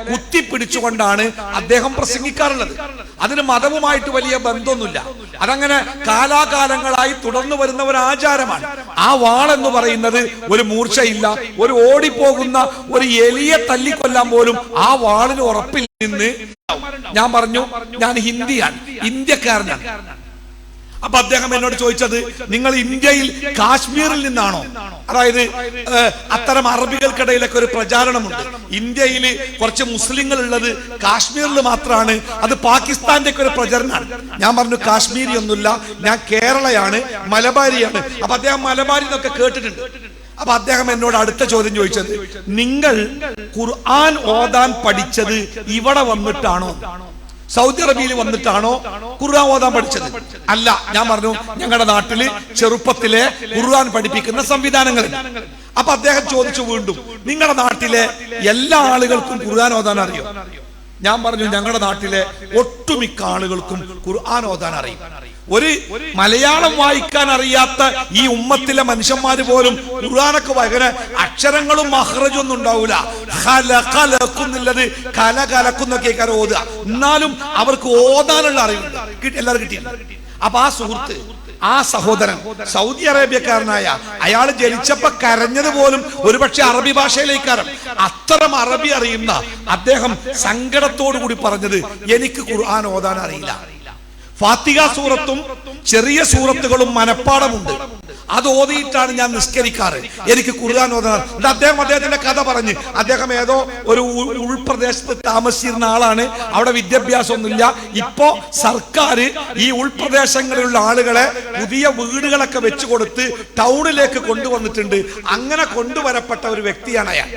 കുത്തിപ്പിടിച്ചുകൊണ്ടാണ് അദ്ദേഹം പ്രസംഗിക്കാറുള്ളത്. അതിന് മതവുമായിട്ട് വലിയ ബന്ധമൊന്നുമില്ല. അതങ്ങനെ കാലാകാലങ്ങളായി തുടർന്നു വരുന്ന ഒരു ആചാരമാണ്. ആ വാളെന്ന് പറയുന്നത് ഒരു മൂർച്ചയില്ല, ഒരു ഓടിപ്പോകുന്ന ഒരു എലിയെ തല്ലിക്കൊല്ലാൻ പോലും ആ വാളിന് ഉറപ്പിൽ നിന്ന്. ഞാൻ പറഞ്ഞു, ഞാൻ ഹിന്ദിയാണ്, ഇന്ത്യക്കാരനാണ്. അപ്പൊ അദ്ദേഹം എന്നോട് ചോദിച്ചത്, നിങ്ങൾ ഇന്ത്യയിൽ കാശ്മീരിൽ നിന്നാണോ? അതായത് അത്തരം അറബികൾക്കിടയിലൊക്കെ ഒരു പ്രചാരണമുണ്ട്, ഇന്ത്യയിൽ കുറച്ച് മുസ്ലിങ്ങൾ ഉള്ളത് കാശ്മീരിൽ മാത്രമാണ്, അത് പാകിസ്ഥാന്റെ ഒക്കെ ഒരു പ്രചരണമാണ്. ഞാൻ പറഞ്ഞു, കാശ്മീരി ഒന്നുമില്ല, ഞാൻ കേരളയാണ്, മലബാരിയാണ്. അപ്പൊ അദ്ദേഹം മലബാരി എന്നൊക്കെ കേട്ടിട്ടുണ്ട്. അപ്പൊ അദ്ദേഹം എന്നോട് അടുത്ത ചോദ്യം ചോദിച്ചത്, നിങ്ങൾ ഖുർആൻ ഓതാൻ പഠിച്ചത് ഇവിടെ വന്നിട്ടാണോ, സൗദി അറേബ്യയിൽ വന്നിട്ടാണോ ഖുർആൻ ഓതാൻ പഠിച്ചത്? അല്ല. ഞാൻ പറഞ്ഞു, ഞങ്ങളുടെ നാട്ടില് ചെറുപ്പത്തിലെ ഖുർആൻ പഠിപ്പിക്കുന്ന സംവിധാനങ്ങൾ. അപ്പൊ അദ്ദേഹം ചോദിച്ചു വീണ്ടും, നിങ്ങളുടെ നാട്ടിലെ എല്ലാ ആളുകൾക്കും ഖുർആൻ ഓതാൻ അറിയോ? ഞാൻ പറഞ്ഞു, ഞങ്ങളുടെ നാട്ടിലെ ഒട്ടുമിക്ക ആളുകൾക്കും ഖുർആൻ ഓതാൻ അറിയും. ഒരു മലയാളം വായിക്കാൻ അറിയാത്ത ഈ ഉമ്മത്തിലെ മനുഷ്യന്മാര് പോലും ഖുർആനൊക്കെ വായിക്കുന്ന അക്ഷരങ്ങളും മഖ്റജും ഒന്നും ഉണ്ടാവൂല. ഖലഖലഖുന്നുള്ളത് കല കലക്കുന്നൊക്കെ ഓതുക, എന്നാലും അവർക്ക് ഓതാനുള്ള അറിവുണ്ട്. എല്ലാവരും കിട്ടിയില്ല. അപ്പൊ ആ സുഹൃത്ത്, ആ സഹോദരൻ സൗദി അറേബ്യക്കാരനായ അയാൾ ജനിച്ചപ്പോ കരഞ്ഞത് പോലും ഒരുപക്ഷെ അറബി ഭാഷയിലേക്കാരം. അത്തരം അറബി അറിയുന്ന അദ്ദേഹം സങ്കടത്തോടു കൂടി പറഞ്ഞത്, എനിക്ക് ഖുർആൻ ഓതാൻ അറിയില്ല. ഫാത്തിഹ സൂറത്തും ചെറിയ സൂറത്തുകളും മനപ്പാടമുണ്ട്, അത് ഓതിയിട്ടാണ് ഞാൻ നിസ്കരിക്കാറ്, എനിക്ക് ഖുർആൻ ഓതാൻ. അദ്ദേഹത്തിന്റെ കഥ പറഞ്ഞ്, അദ്ദേഹം ഏതോ ഒരു ഉൾപ്രദേശത്ത് താമസിച്ചിരുന്ന ആളാണ്, അവിടെ വിദ്യാഭ്യാസം ഒന്നുമില്ല. ഇപ്പോ സർക്കാർ ഈ ഉൾപ്രദേശങ്ങളിലുള്ള ആളുകളെ പുതിയ വീടുകളൊക്കെ വെച്ചു കൊടുത്ത് ടൗണിലേക്ക് കൊണ്ടുവന്നിട്ടുണ്ട്. അങ്ങനെ കൊണ്ടുവരപ്പെട്ട ഒരു വ്യക്തിയാണ് അയാൾ.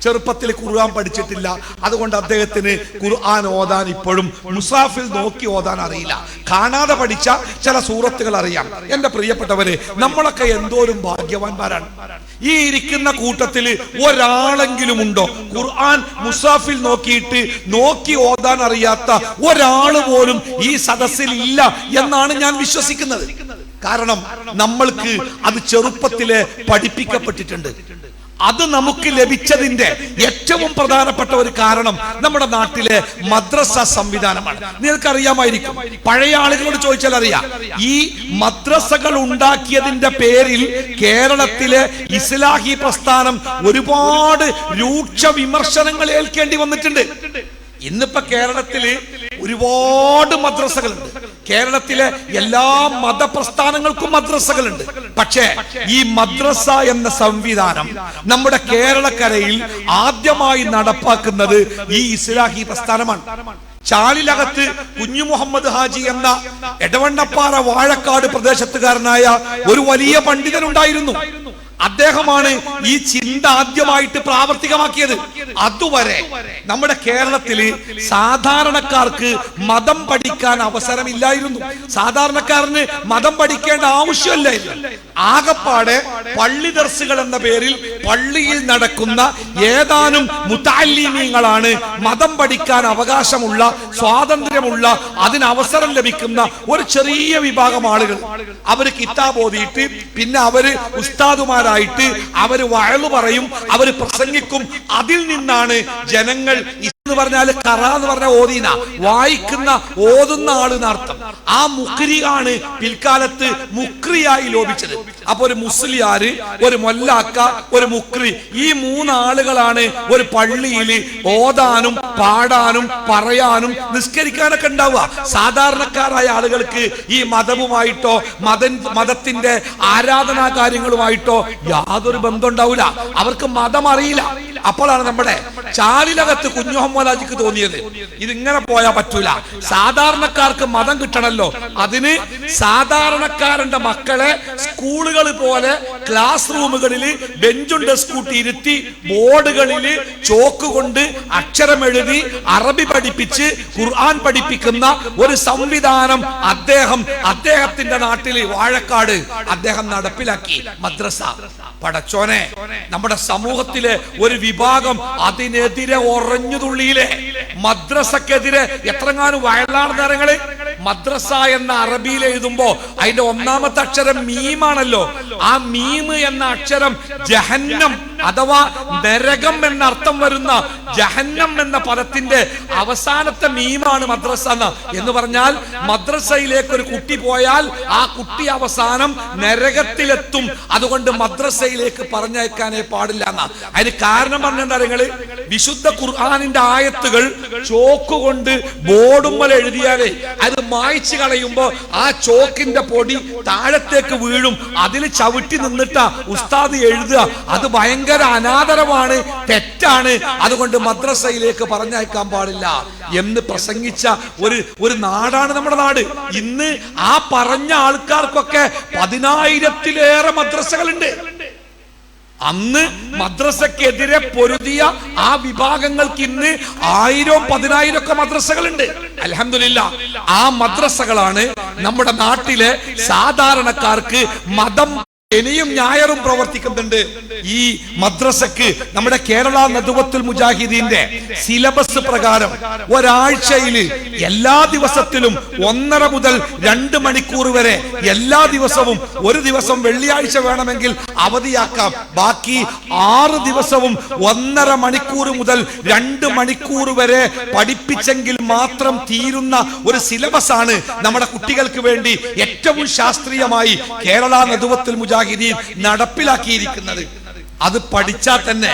ചെറുപ്പത്തിൽ ഖുർആൻ പഠിച്ചിട്ടില്ല, അതുകൊണ്ട് അദ്ദേഹത്തിന് ഖുർആൻ ഓതാൻ ഇപ്പോഴും മുസാഫിൽ നോക്കി ഓതാൻ അറിയില്ല. കാണാതെ പഠിച്ച ചില സൂറത്തുകൾ അറിയാം. എന്റെ പ്രിയപ്പെട്ടവരെ, നമ്മളൊക്കെ എന്തോരം ഭാഗ്യവാന്മാരാണ്. ഈ ഇരിക്കുന്ന കൂട്ടത്തിൽ ഒരാളെങ്കിലും ഉണ്ടോ ഖുർആൻ മുസാഫിൽ നോക്കി ഓതാൻ അറിയാത്ത ഒരാള് പോലും ഈ സദസ്സിൽ ഇല്ല എന്നാണ് ഞാൻ വിശ്വസിക്കുന്നത്. കാരണം നമ്മൾക്ക് അത് ചെറുപ്പത്തിലെ പഠിപ്പിക്കപ്പെട്ടിട്ടുണ്ട്. അത് നമുക്ക് ലഭിച്ചതിന്റെ ഏറ്റവും പ്രധാനപ്പെട്ട ഒരു കാരണം നമ്മുടെ നാട്ടിലെ മദ്രസ സംവിധാനമാണ്. നിങ്ങൾക്കറിയാമായിരിക്കും, പഴയ ആളുകളോട് ചോദിച്ചാൽ അറിയാം, ഈ മദ്രസകൾ ഉണ്ടാക്കിയതിന്റെ പേരിൽ കേരളത്തിലെ ഇസ്ലാഹി പ്രസ്ഥാനം ഒരുപാട് രൂക്ഷ വിമർശനങ്ങൾ ഏൽക്കേണ്ടി വന്നിട്ടുണ്ട്. ഇന്നിപ്പോ കേരളത്തില് ഒരുപാട് മദ്രസകളുണ്ട്. കേരളത്തിലെ എല്ലാ മതപ്രസ്ഥാനങ്ങൾക്കും മദ്രസകളുണ്ട്. പക്ഷേ ഈ മദ്രസ എന്ന സംവിധാനം നമ്മുടെ കേരളക്കരയിൽ ആദ്യമായി നടപ്പാക്കുന്നത് ഈ ഇസ്ലാഹി പ്രസ്ഥാനമാണ്. ചാലിലകത്ത് കുഞ്ഞു മുഹമ്മദ് ഹാജി എന്ന എടവണ്ണപ്പാറ വാഴക്കാട് പ്രദേശത്തുകാരനായ ഒരു വലിയ പണ്ഡിതനുണ്ടായിരുന്നു. അദ്ദേഹമാണ് ഈ ചിന്ത ആദ്യമായിട്ട് പ്രാവർത്തികമാക്കിയത്. അതുവരെ നമ്മുടെ കേരളത്തിൽ സാധാരണക്കാർക്ക് മതം പഠിക്കാൻ അവസരമില്ലായിരുന്നു. സാധാരണക്കാരന് മതം പഠിക്കേണ്ട ആവശ്യമില്ലായിരുന്നു. ആകപ്പാടെ പള്ളി ദർസുകൾ എന്ന പേരിൽ പള്ളിയിൽ നടക്കുന്ന ഏതാനും മുതഅല്ലിമീങ്ങളാണ് മതം പഠിക്കാൻ അവകാശമുള്ള, സ്വാതന്ത്ര്യമുള്ള, അതിന് അവസരം ലഭിക്കുന്ന ഒരു ചെറിയ വിഭാഗം ആളുകൾ. അവര് കിതാബ് ഓതിയിട്ട് പിന്നെ അവര് ഉസ്താദുമാരായിട്ട് അവര് വഅള് പറയും, അവര് പ്രസംഗിക്കും. അതിൽ നിന്നാണ് ജനങ്ങൾ എന്ന് പറഞ്ഞാൽ ഖറ എന്ന് പറഞ്ഞ ഓദീന, വായിക്കുന്ന ഓതുന്ന ആളെന്ന് അർത്ഥം. ആ മുക്രിയാണ് പിൽക്കാലത്ത് മുക്രിയായി ലോപിച്ചത്. അപ്പൊ ഒരു മുസ്ലിയാര്, ഒരു മൊല്ലാക്ക, ഒരു മുക്രി, ഈ മൂന്നാളുകളാണ് ഒരു പള്ളിയിൽ ഓതാനും പാടാനും പറയാനും നിസ്കരിക്കാനൊക്കെ ഉണ്ടാവുക. സാധാരണക്കാരായ ആളുകൾക്ക് ഈ മതവുമായിട്ടോ മതത്തിന്റെ ആരാധനാ കാര്യങ്ങളുമായിട്ടോ യാതൊരു ബന്ധം ഉണ്ടാവില്ല. അവർക്ക് മതം അറിയില്ല. അപ്പോഴാണ് നമ്മുടെ ചാലിലകത്ത് കുഞ്ഞു മുഹമ്മദ് ഹാജിക്ക് തോന്നിയത്, ഇതിങ്ങനെ പോയാൽ പറ്റൂല, സാധാരണക്കാർക്ക് മതം കിട്ടണല്ലോ, അതിന് സാധാരണക്കാരന്റെ മക്കളെ സ്കൂളുകൾ പോലെ ക്ലാസ് റൂമുകളിൽ ബെഞ്ചും ഡെസ്ക് കൂട്ടി ഇരുത്തി ബോർഡുകളിൽ ചോക്ക് കൊണ്ട് അക്ഷരം എഴുതി അറബി പഠിപ്പിച്ച് ഖുർആൻ പഠിപ്പിക്കുന്ന ഒരു സംവിധാനം അദ്ദേഹത്തിന്റെ നാട്ടില് വാഴക്കാട് അദ്ദേഹം നടപ്പിലാക്കി. മദ്രസ. പടച്ചോനെ, നമ്മുടെ സമൂഹത്തിലെ ഒരു വിഭാഗം അതിനെതിരെ ഉറഞ്ഞു തുള്ളിയിലെ. മദ്രസക്കെതിരെ എത്രങ്ങാനും വയലാണ് നേരങ്ങള്. മദ്രസ എന്ന അറബിയിൽ എഴുതുമ്പോ അതിന്റെ ഒന്നാമത്തെ അക്ഷരം മീമാണല്ലോ. ആ മീം എന്ന അക്ഷരം ജഹന്നം അഥവാ നരകം എന്ന അർത്ഥം വരുന്ന ജഹന്നം എന്ന പദത്തിന്റെ അവസാനത്തെ മീമാണ് മദ്രസ എന്ന് പറഞ്ഞാൽ മദ്രസയിലേക്ക് ഒരു കുട്ടി പോയാൽ ആ കുട്ടി അവസാനം നരകത്തിലെത്തും. അതുകൊണ്ട് മദ്രസയിലേക്ക് പറഞ്ഞയക്കാനേ പാടില്ല എന്നാ. അതിന് കാരണം പറഞ്ഞെന്താ നിങ്ങള്, വിശുദ്ധ ഖുർആനിന്റെ ആയത്തുകൾ ചോക്കുകൊണ്ട് ബോർഡുമ്മൽ എഴുതിയാലേ അത് മായ്ച്ചു കളയുമ്പോ ആ ചോക്കിന്റെ പൊടി താഴത്തേക്ക് വീഴും. അതിൽ ചവിട്ടി നിന്നിട്ടാ ഉസ്താദ് എഴുതുക. അത് ഭയങ്കര അനാദരവാണ്, തെറ്റാണ്. അതുകൊണ്ട് മദ്രസയിലേക്ക് പറഞ്ഞയക്കാൻ പാടില്ല എന്ന് പ്രസംഗിച്ച ഒരു നാടാണ് നമ്മുടെ നാട്. ഇന്ന് ആ പറഞ്ഞ ആൾക്കാർക്കൊക്കെ 10,000-ലേറെ മദ്രസകളുണ്ട്. അന്ന് മദ്രസക്കെതിരെ പൊരുതിയ ആ വിഭാഗങ്ങൾക്ക് ഇന്ന് 1000-10,000 മദ്രസകളുണ്ട്. അൽഹംദുലില്ലാഹ്. ആ മദ്രസകളാണ് നമ്മുടെ നാട്ടിലെ സാധാരണക്കാർക്ക് മതം ശനിയും ഞായറും പ്രവർത്തിക്കുന്നുണ്ട്. ഈ മദ്രസക്ക് നമ്മുടെ കേരള നദ്വത്തുൽ മുജാഹിദീന്റെ സിലബസ് പ്രകാരം ഒരാഴ്ചയിൽ എല്ലാ ദിവസത്തിലും 1.5 മുതൽ 2 മണിക്കൂർ വരെ എല്ലാ ദിവസവും, ഒരു ദിവസം വെള്ളിയാഴ്ച വേണമെങ്കിൽ അവധിയാക്കാം, ബാക്കി 6 ദിവസവും 1.5 മണിക്കൂർ മുതൽ 2 മണിക്കൂർ വരെ പഠിപ്പിച്ചെങ്കിൽ മാത്രം തീരുന്ന ഒരു സിലബസ് ആണ് നമ്മുടെ കുട്ടികൾക്ക് വേണ്ടി ഏറ്റവും ശാസ്ത്രീയമായി കേരള നദ്വത്തുൽ മുജാഹിദീൻ നടപ്പിലാക്കിയിരിക്കുന്നത്. അത് പഠിച്ചാൽ തന്നെ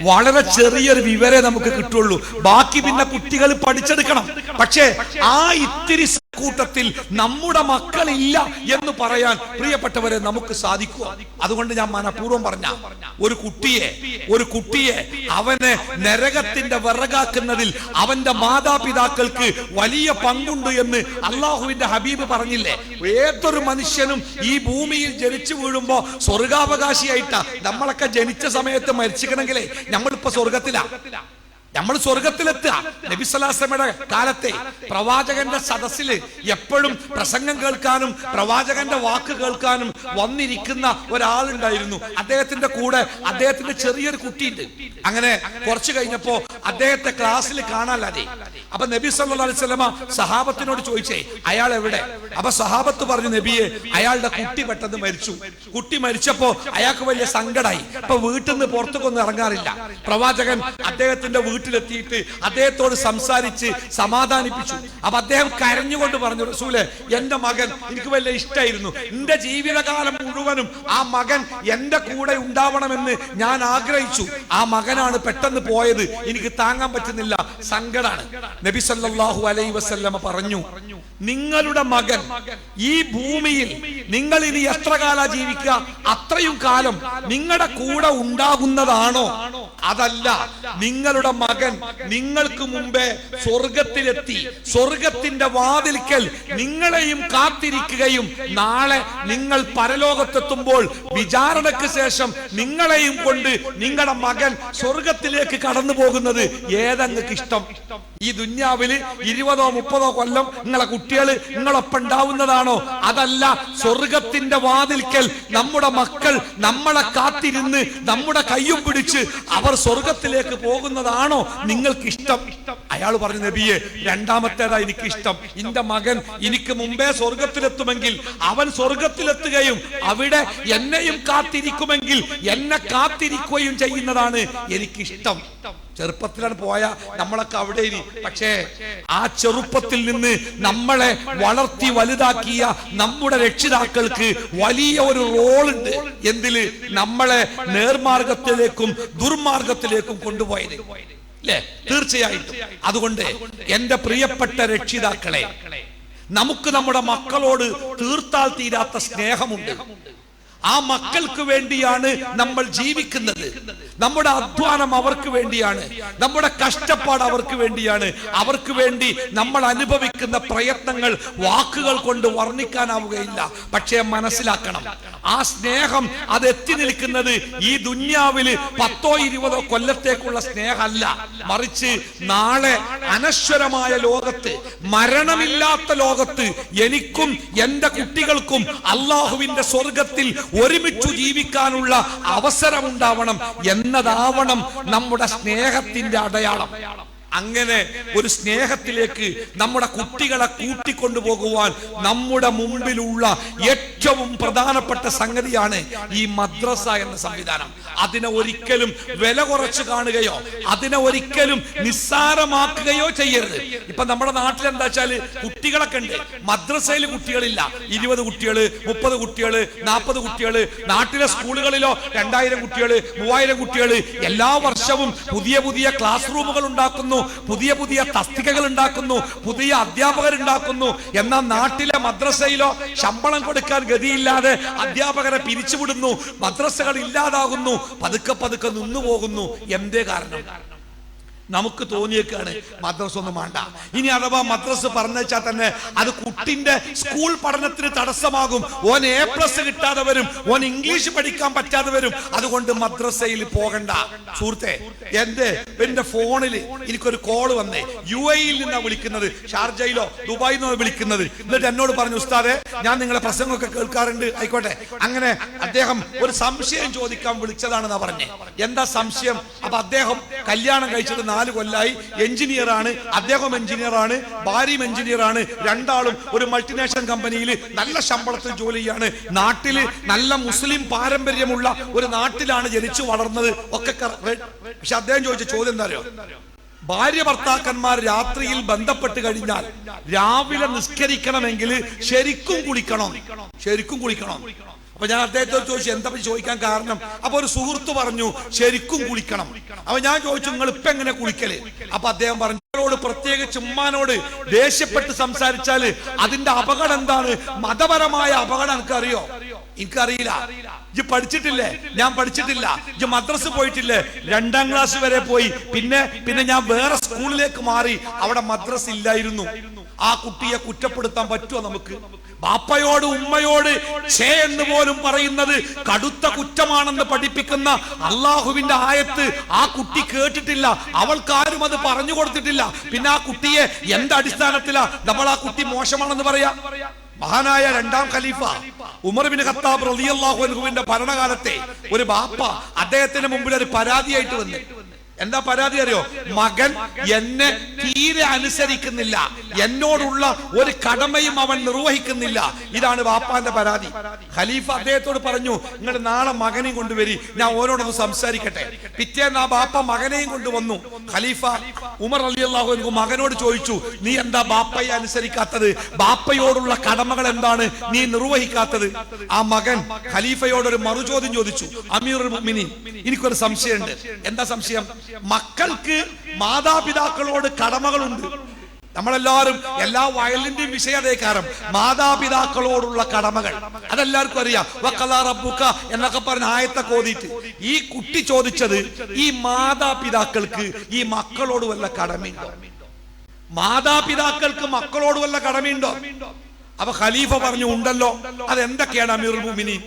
വളരെ ചെറിയൊരു വിവരേ നമുക്ക് കിട്ടുള്ളൂ. ബാക്കി പിന്നെ കുട്ടികൾ പഠിച്ചെടുക്കണം. പക്ഷേ ആ ഇത്തിരി കൂട്ടത്തിൽ നമ്മുടെ മക്കളില്ല എന്ന് പറയാൻ പ്രിയപ്പെട്ടവരെ നമുക്ക് സാധിക്കുക. അതുകൊണ്ട് ഞാൻ മനഃപൂർവ്വം പറഞ്ഞ ഒരു കുട്ടിയെ അവനെ നരകത്തിന്റെ വിറകാക്കുന്നതിൽ അവന്റെ മാതാപിതാക്കൾക്ക് വലിയ പങ്കുണ്ട് എന്ന് അള്ളാഹുവിന്റെ ഹബീബ് പറഞ്ഞില്ലേ. ഏതൊരു മനുഷ്യനും ഈ ഭൂമിയിൽ ജനിച്ചു വീഴുമ്പോ സ്വർഗാവകാശിയായിട്ടാ. നമ്മളൊക്കെ ജനിച്ച സമയത്ത് മരിച്ചിക്കണമെങ്കിലേ നമ്മളിപ്പോ സ്വർഗത്തിലാ, നമ്മൾ സ്വർഗത്തിലെത്തുക. നബി സ്വല്ലല്ലാഹു അലൈഹി വസല്ലമയുടെ കാലത്തെ പ്രവാചകന്റെ സദസ്സിൽ എപ്പോഴും പ്രസംഗം കേൾക്കാനും പ്രവാചകന്റെ വാക്ക് കേൾക്കാനും വന്നിരിക്കുന്ന ഒരാളുണ്ടായിരുന്നു. അദ്ദേഹത്തിന്റെ കൂടെ അദ്ദേഹത്തിന്റെ ചെറിയൊരു കുട്ടിയുണ്ട്. അങ്ങനെ കുറച്ചു കഴിഞ്ഞപ്പോ അദ്ദേഹത്തെ ക്ലാസ്സിൽ കാണാനല്ലാതെ. അപ്പൊ നബി സല്ലല്ലാഹു അലൈഹി വസല്ലമ സഹാബത്തിനോട് ചോദിച്ചേ, അയാൾ എവിടെ? അപ്പൊ സഹാബത്ത് പറഞ്ഞു, നബിയെ, അയാളുടെ കുട്ടി പെട്ടെന്ന് മരിച്ചു. കുട്ടി മരിച്ചപ്പോ അയാൾക്ക് വലിയ സങ്കടമായി. അപ്പൊ വീട്ടിൽ നിന്ന് പുറത്തേക്കൊന്നും ഇറങ്ങാറില്ല. പ്രവാചകൻ അദ്ദേഹത്തിന്റെ വീട്ടിലെത്തിയിട്ട് അദ്ദേഹത്തോട് സംസാരിച്ച് സമാധാനിപ്പിച്ചു. അപ്പൊ അദ്ദേഹം കരഞ്ഞുകൊണ്ട് പറഞ്ഞു, റസൂലേ, എന്റെ മകൻ എനിക്ക് വലിയ ഇഷ്ടമായിരുന്നു. എന്റെ ജീവിതകാലം മുഴുവനും ആ മകൻ എന്റെ കൂടെ ഉണ്ടാവണമെന്ന് ഞാൻ ആഗ്രഹിച്ചു. ആ മകനാണ് പെട്ടെന്ന് പോയത്. എനിക്ക് താങ്ങാൻ പറ്റുന്നില്ല, സങ്കടാണ്. നബി സല്ലല്ലാഹു അലൈഹി വസല്ലമ പറഞ്ഞു, നിങ്ങളുടെ മകൻ ഈ ഭൂമിയിൽ നിങ്ങൾ ഇനി എത്ര കാലം ജീവിക്കുക, അത്രയും കാലം നിങ്ങളുടെ കൂടെ ഉണ്ടാകുന്നതാണോ? അതല്ല, നിങ്ങളുടെ മകൻ നിങ്ങൾക്ക് മുമ്പേ സ്വർഗത്തിലെത്തി സ്വർഗത്തിന്റെ വാതിൽക്കൽ നിങ്ങളെയും കാത്തിരിക്കുകയും നാളെ നിങ്ങൾ പരലോകത്തെത്തുമ്പോൾ വിചാരണയ്ക്ക് ശേഷം നിങ്ങളെയും കൊണ്ട് നിങ്ങളുടെ മകൻ സ്വർഗത്തിലേക്ക് കടന്നു പോകുന്നത് ഏതെങ്ങൾക്ക് ഇഷ്ടം? ഈ ദുന്യാവില് 20-30 കൊല്ലം നിങ്ങളെ കുട്ടികൾ നിങ്ങളൊപ്പം ഉണ്ടാവുന്നതാണോ? അതല്ല, സ്വർഗത്തിന്റെ വാതിൽക്കൽ നമ്മുടെ മക്കൾ നമ്മളെ കാത്തിരുന്ന് നമ്മുടെ കയ്യും പിടിച്ച് അവർ സ്വർഗത്തിലേക്ക് പോകുന്നതാണോ നിങ്ങൾക്ക് ഇഷ്ടം? അയാൾ പറഞ്ഞു, നബിയെ, രണ്ടാമത്തേതാ എനിക്ക് ഇഷ്ടം. എന്റെ മകൻ എനിക്ക് മുമ്പേ സ്വർഗത്തിലെത്തുമെങ്കിൽ അവൻ സ്വർഗത്തിലെത്തുകയും അവിടെ എന്നെയും കാത്തിരിക്കുമെങ്കിൽ എന്നെ കാത്തിരിക്കുകയും ചെയ്യുന്നതാണ് എനിക്കിഷ്ടം. ചെറുപ്പത്തിലാണ് പോയ നമ്മളൊക്കെ അവിടെ ഇനി. പക്ഷേ ആ ചെറുപ്പത്തിൽ നിന്ന് നമ്മളെ വളർത്തി വലുതാക്കിയ നമ്മുടെ രക്ഷിതാക്കൾക്ക് വലിയ ഒരു റോളുണ്ട്. എന്തില്? നമ്മളെ നേർമാർഗത്തിലേക്കും ദുർമാർഗത്തിലേക്കും കൊണ്ടുപോയത്, അല്ലേ? തീർച്ചയായിട്ടും. അതുകൊണ്ട് എന്റെ പ്രിയപ്പെട്ട രക്ഷിതാക്കളെ, നമുക്ക് നമ്മുടെ മക്കളോട് തീർത്താൽ തീരാത്ത സ്നേഹമുണ്ട്. ആ മക്കൾക്ക് വേണ്ടിയാണ് നമ്മൾ ജീവിക്കുന്നത്. നമ്മുടെ അധ്വാനം അവർക്ക് വേണ്ടിയാണ്, നമ്മുടെ കഷ്ടപ്പാട് അവർക്ക് വേണ്ടിയാണ്. അവർക്ക് വേണ്ടി നമ്മൾ അനുഭവിക്കുന്ന പ്രയത്നങ്ങൾ വാക്കുകൾ കൊണ്ട് വർണ്ണിക്കാനാവുകയില്ല. പക്ഷേ മനസ്സിലാക്കണം, ആ സ്നേഹം അത് എത്തി നിൽക്കുന്നത് ഈ ദുന്യാവില് 10-20 കൊല്ലത്തേക്കുള്ള സ്നേഹമല്ല. മറിച്ച് നാളെ അനശ്വരമായ ലോകത്ത്, മരണമില്ലാത്ത ലോകത്ത് എനിക്കും എന്റെ കുട്ടികൾക്കും അള്ളാഹുവിന്റെ സ്വർഗത്തിൽ ഒരുമിച്ചു ജീവിക്കാനുള്ള അവസരമുണ്ടാവണം എന്നതാവണം നമ്മുടെ സ്നേഹത്തിന്റെ അടയാളം. അങ്ങനെ ഒരു സ്നേഹത്തിലേക്ക് നമ്മുടെ കുട്ടികളെ കൂട്ടിക്കൊണ്ടുപോകുവാൻ നമ്മുടെ മുമ്പിലുള്ള ഏറ്റവും പ്രധാനപ്പെട്ട സംഗതിയാണ് ഈ മദ്രസ എന്ന സംവിധാനം. അതിനെ ഒരിക്കലും വില കുറച്ച് കാണുകയോ അതിനെ ഒരിക്കലും നിസ്സാരമാക്കുകയോ ചെയ്യരുത്. ഇപ്പൊ നമ്മുടെ നാട്ടിൽ എന്താ വെച്ചാല് കുട്ടികളൊക്കെ ഉണ്ട്, മദ്രസയിൽ കുട്ടികളില്ല. 20 കുട്ടികള്, 30 കുട്ടികള്, 40 കുട്ടികള്. നാട്ടിലെ സ്കൂളുകളിലോ 2000 കുട്ടികള്, 3000 കുട്ടികള്. എല്ലാ വർഷവും പുതിയ പുതിയ ക്ലാസ് റൂമുകൾ ഉണ്ടാക്കുന്നു, പുതിയ പുതിയ തസ്തികകൾ ഉണ്ടാക്കുന്നു, പുതിയ അധ്യാപകർ ഉണ്ടാക്കുന്നു. എന്നാൽ നാട്ടിലെ മദ്രസയിലോ ശമ്പളം കൊടുക്കാൻ ഗതിയില്ലാതെ അധ്യാപകരെ പിരിച്ചുവിടുന്നു, മദ്രസകൾ ഇല്ലാതാകുന്നു, പതുക്കെ പതുക്കെ നിന്നു പോകുന്നു. എന്തേ കാരണം? നമുക്ക് തോന്നിയേക്കാണ് മദ്രസ ഒന്നും വേണ്ട. ഇനി അഥവാ മദ്രസ പറഞ്ഞാൽ തന്നെ അത് കുട്ടിന്റെ സ്കൂൾ പഠനത്തിന് തടസ്സമാകും. ഓൻ A+ കിട്ടാതെ വരും, ഓൻ ഇംഗ്ലീഷ് പഠിക്കാൻ പറ്റാതെ വരും. അതുകൊണ്ട് മദ്രസയിൽ പോകണ്ട. സുഹൃത്തെ, എന്റെ ഫോണിൽ എനിക്കൊരു കോള് വന്നേ. UAE നിന്നാണ് വിളിക്കുന്നത്, ഷാർജയിലോ ദുബായിൽ നിന്നോ വിളിക്കുന്നത്. എന്നിട്ട് എന്നോട് പറഞ്ഞു, ഉസ്താദെ ഞാൻ നിങ്ങളെ പ്രസംഗമൊക്കെ കേൾക്കാറുണ്ട്. ആയിക്കോട്ടെ, അങ്ങനെ അദ്ദേഹം ഒരു സംശയം ചോദിക്കാൻ വിളിച്ചതാണെന്നാ പറഞ്ഞേ. എന്താ സംശയം? അപ്പൊ അദ്ദേഹം കല്യാണം കഴിച്ചത് 4 കൊല്ലായി, എഞ്ചിനീയർ ആണ്. അദ്ദേഹം എഞ്ചിനീയർ ആണ്, ഭാര്യയും എഞ്ചിനീയർ ആണ്. രണ്ടാളും ഒരു മൾട്ടിനാഷണൽ കമ്പനിയിൽ നല്ല ശമ്പളത്തിൽ ജോലി ചെയ്യാണ്. നാട്ടില് നല്ല മുസ്ലിം പാരമ്പര്യമുള്ള ഒരു നാട്ടിലാണ് ജനിച്ചു വളർന്നത് ഒക്കെ. പക്ഷെ അദ്ദേഹം ചോദിച്ച ചോദ്യം എന്താ അറിയോ? ഭാര്യ ഭർത്താക്കന്മാർ രാത്രിയിൽ ബന്ധപ്പെട്ട് കഴിഞ്ഞാൽ രാവിലെ നിസ്കരിക്കണമെങ്കിൽ ശരിക്കും കുളിക്കണം. അപ്പൊ ഞാൻ അദ്ദേഹത്തോട് ചോദിച്ചു, എന്താ ചോദിക്കാൻ കാരണം? അപ്പൊ ഒരു സുഹൃത്ത് പറഞ്ഞു ശരിക്കും കുളിക്കണം. അപ്പൊ ഞാൻ ചോദിച്ചു, നിങ്ങൾ ഇപ്പൊ എങ്ങനെ കുളിക്കല്? അപ്പൊ അദ്ദേഹം പറഞ്ഞു, പ്രത്യേകിച്ച് ഉമ്മാനോട് ദേഷ്യപ്പെട്ട് സംസാരിച്ചാല് അതിന്റെ അപകടം എന്താണ്? മതപരമായ അപകടം എനിക്കറിയോ? എനിക്കറിയില്ല. ഇജ്ജ് പഠിച്ചിട്ടില്ലേ? ഞാൻ പഠിച്ചിട്ടില്ല. ഇജ്ജ് മദ്രസ പോയിട്ടില്ലേ? 2ാം ക്ലാസ് വരെ പോയി. പിന്നെ ഞാൻ വേറെ സ്കൂളിലേക്ക് മാറി, അവിടെ മദ്രസ ഇല്ലായിരുന്നു. ആ കുട്ടിയെ കുറ്റപ്പെടുത്താൻ പറ്റുമോ നമുക്ക്? ബാപ്പയോട് ഉമ്മയോട് ഛേ എന്ന് പോലും പറയുന്നത് കടുത്ത കുറ്റമാണെന്ന് പഠിപ്പിക്കുന്ന അള്ളാഹുവിന്റെ ആയത്ത് ആ കുട്ടി കേട്ടിട്ടില്ല, അവൾക്കാരും അത് പറഞ്ഞു കൊടുത്തിട്ടില്ല. പിന്നെ ആ കുട്ടിയെ എന്തടിസ്ഥാനത്തിലാ നമ്മൾ ആ കുട്ടി മോശമാണെന്ന് പറയാ? മഹാനായ 2ാം ഖലീഫ ഉമർ ബിൻ ഖത്താബ് റളിയല്ലാഹു അൻഹുവിന്റെ ഭരണകാലത്തെ ഒരു ബാപ്പ അദ്ദേഹത്തിന് മുമ്പിൽ ഒരു പരാതിയായിട്ട് വന്നു. എന്താ പരാതി അറിയോ? മകൻ എന്നെ തീരെ അനുസരിക്കുന്നില്ല, എന്നോടുള്ള ഒരു കടമയും അവൻ നിർവഹിക്കുന്നില്ല. ഇതാണ് ബാപ്പാന്റെ പരാതി. ഖലീഫ അദ്ദേഹത്തോട് പറഞ്ഞു, നിങ്ങൾ നാളെ മകനെയും കൊണ്ടുവരി, ഞാൻ ഓരോടൊന്ന് സംസാരിക്കട്ടെ. പിറ്റേന്ന് ആ ബാപ്പ മകനെയും കൊണ്ടുവന്നു. ഖലീഫ ഉമർ റളിയല്ലാഹു അൻഹു മകനോട് ചോദിച്ചു, നീ എന്താ ബാപ്പയെ അനുസരിക്കാത്തത്? ബാപ്പയോടുള്ള കടമകൾ എന്താണ് നീ നിർവഹിക്കാത്തത്? ആ മകൻ ഖലീഫയോട് ഒരു മറുചോദ്യം ചോദിച്ചു, അമീറുൽ മുഅ്മിനീൻ, എനിക്കൊരു സംശയമുണ്ട്. എന്താ സംശയം? മക്കൾക്ക് മാതാപിതാക്കളോട് കടമകളുണ്ട്. നമ്മളെല്ലാവരും എല്ലാ വയലിന്റെയും വിഷയതേക്കാരം മാതാപിതാക്കളോടുള്ള കടമകൾ അതെല്ലാവർക്കും അറിയാം. വഖലാ റബ്ബുക എന്നൊക്കെ പറഞ്ഞ ആയത്തൊക്കെ ഓതിയിട്ട് ഈ കുട്ടി ചോദിച്ചത്, ഈ മാതാപിതാക്കൾക്ക് ഈ മക്കളോട് വല്ല കടമയുണ്ടോ? മാതാപിതാക്കൾക്ക് മക്കളോട് വല്ല കടമയുണ്ടോ? അപ്പൊ ഖലീഫ പറഞ്ഞു, ഉണ്ടല്ലോ. അതെന്തൊക്കെയാണ് അമീറുൽ മുഅ്മിനീൻ?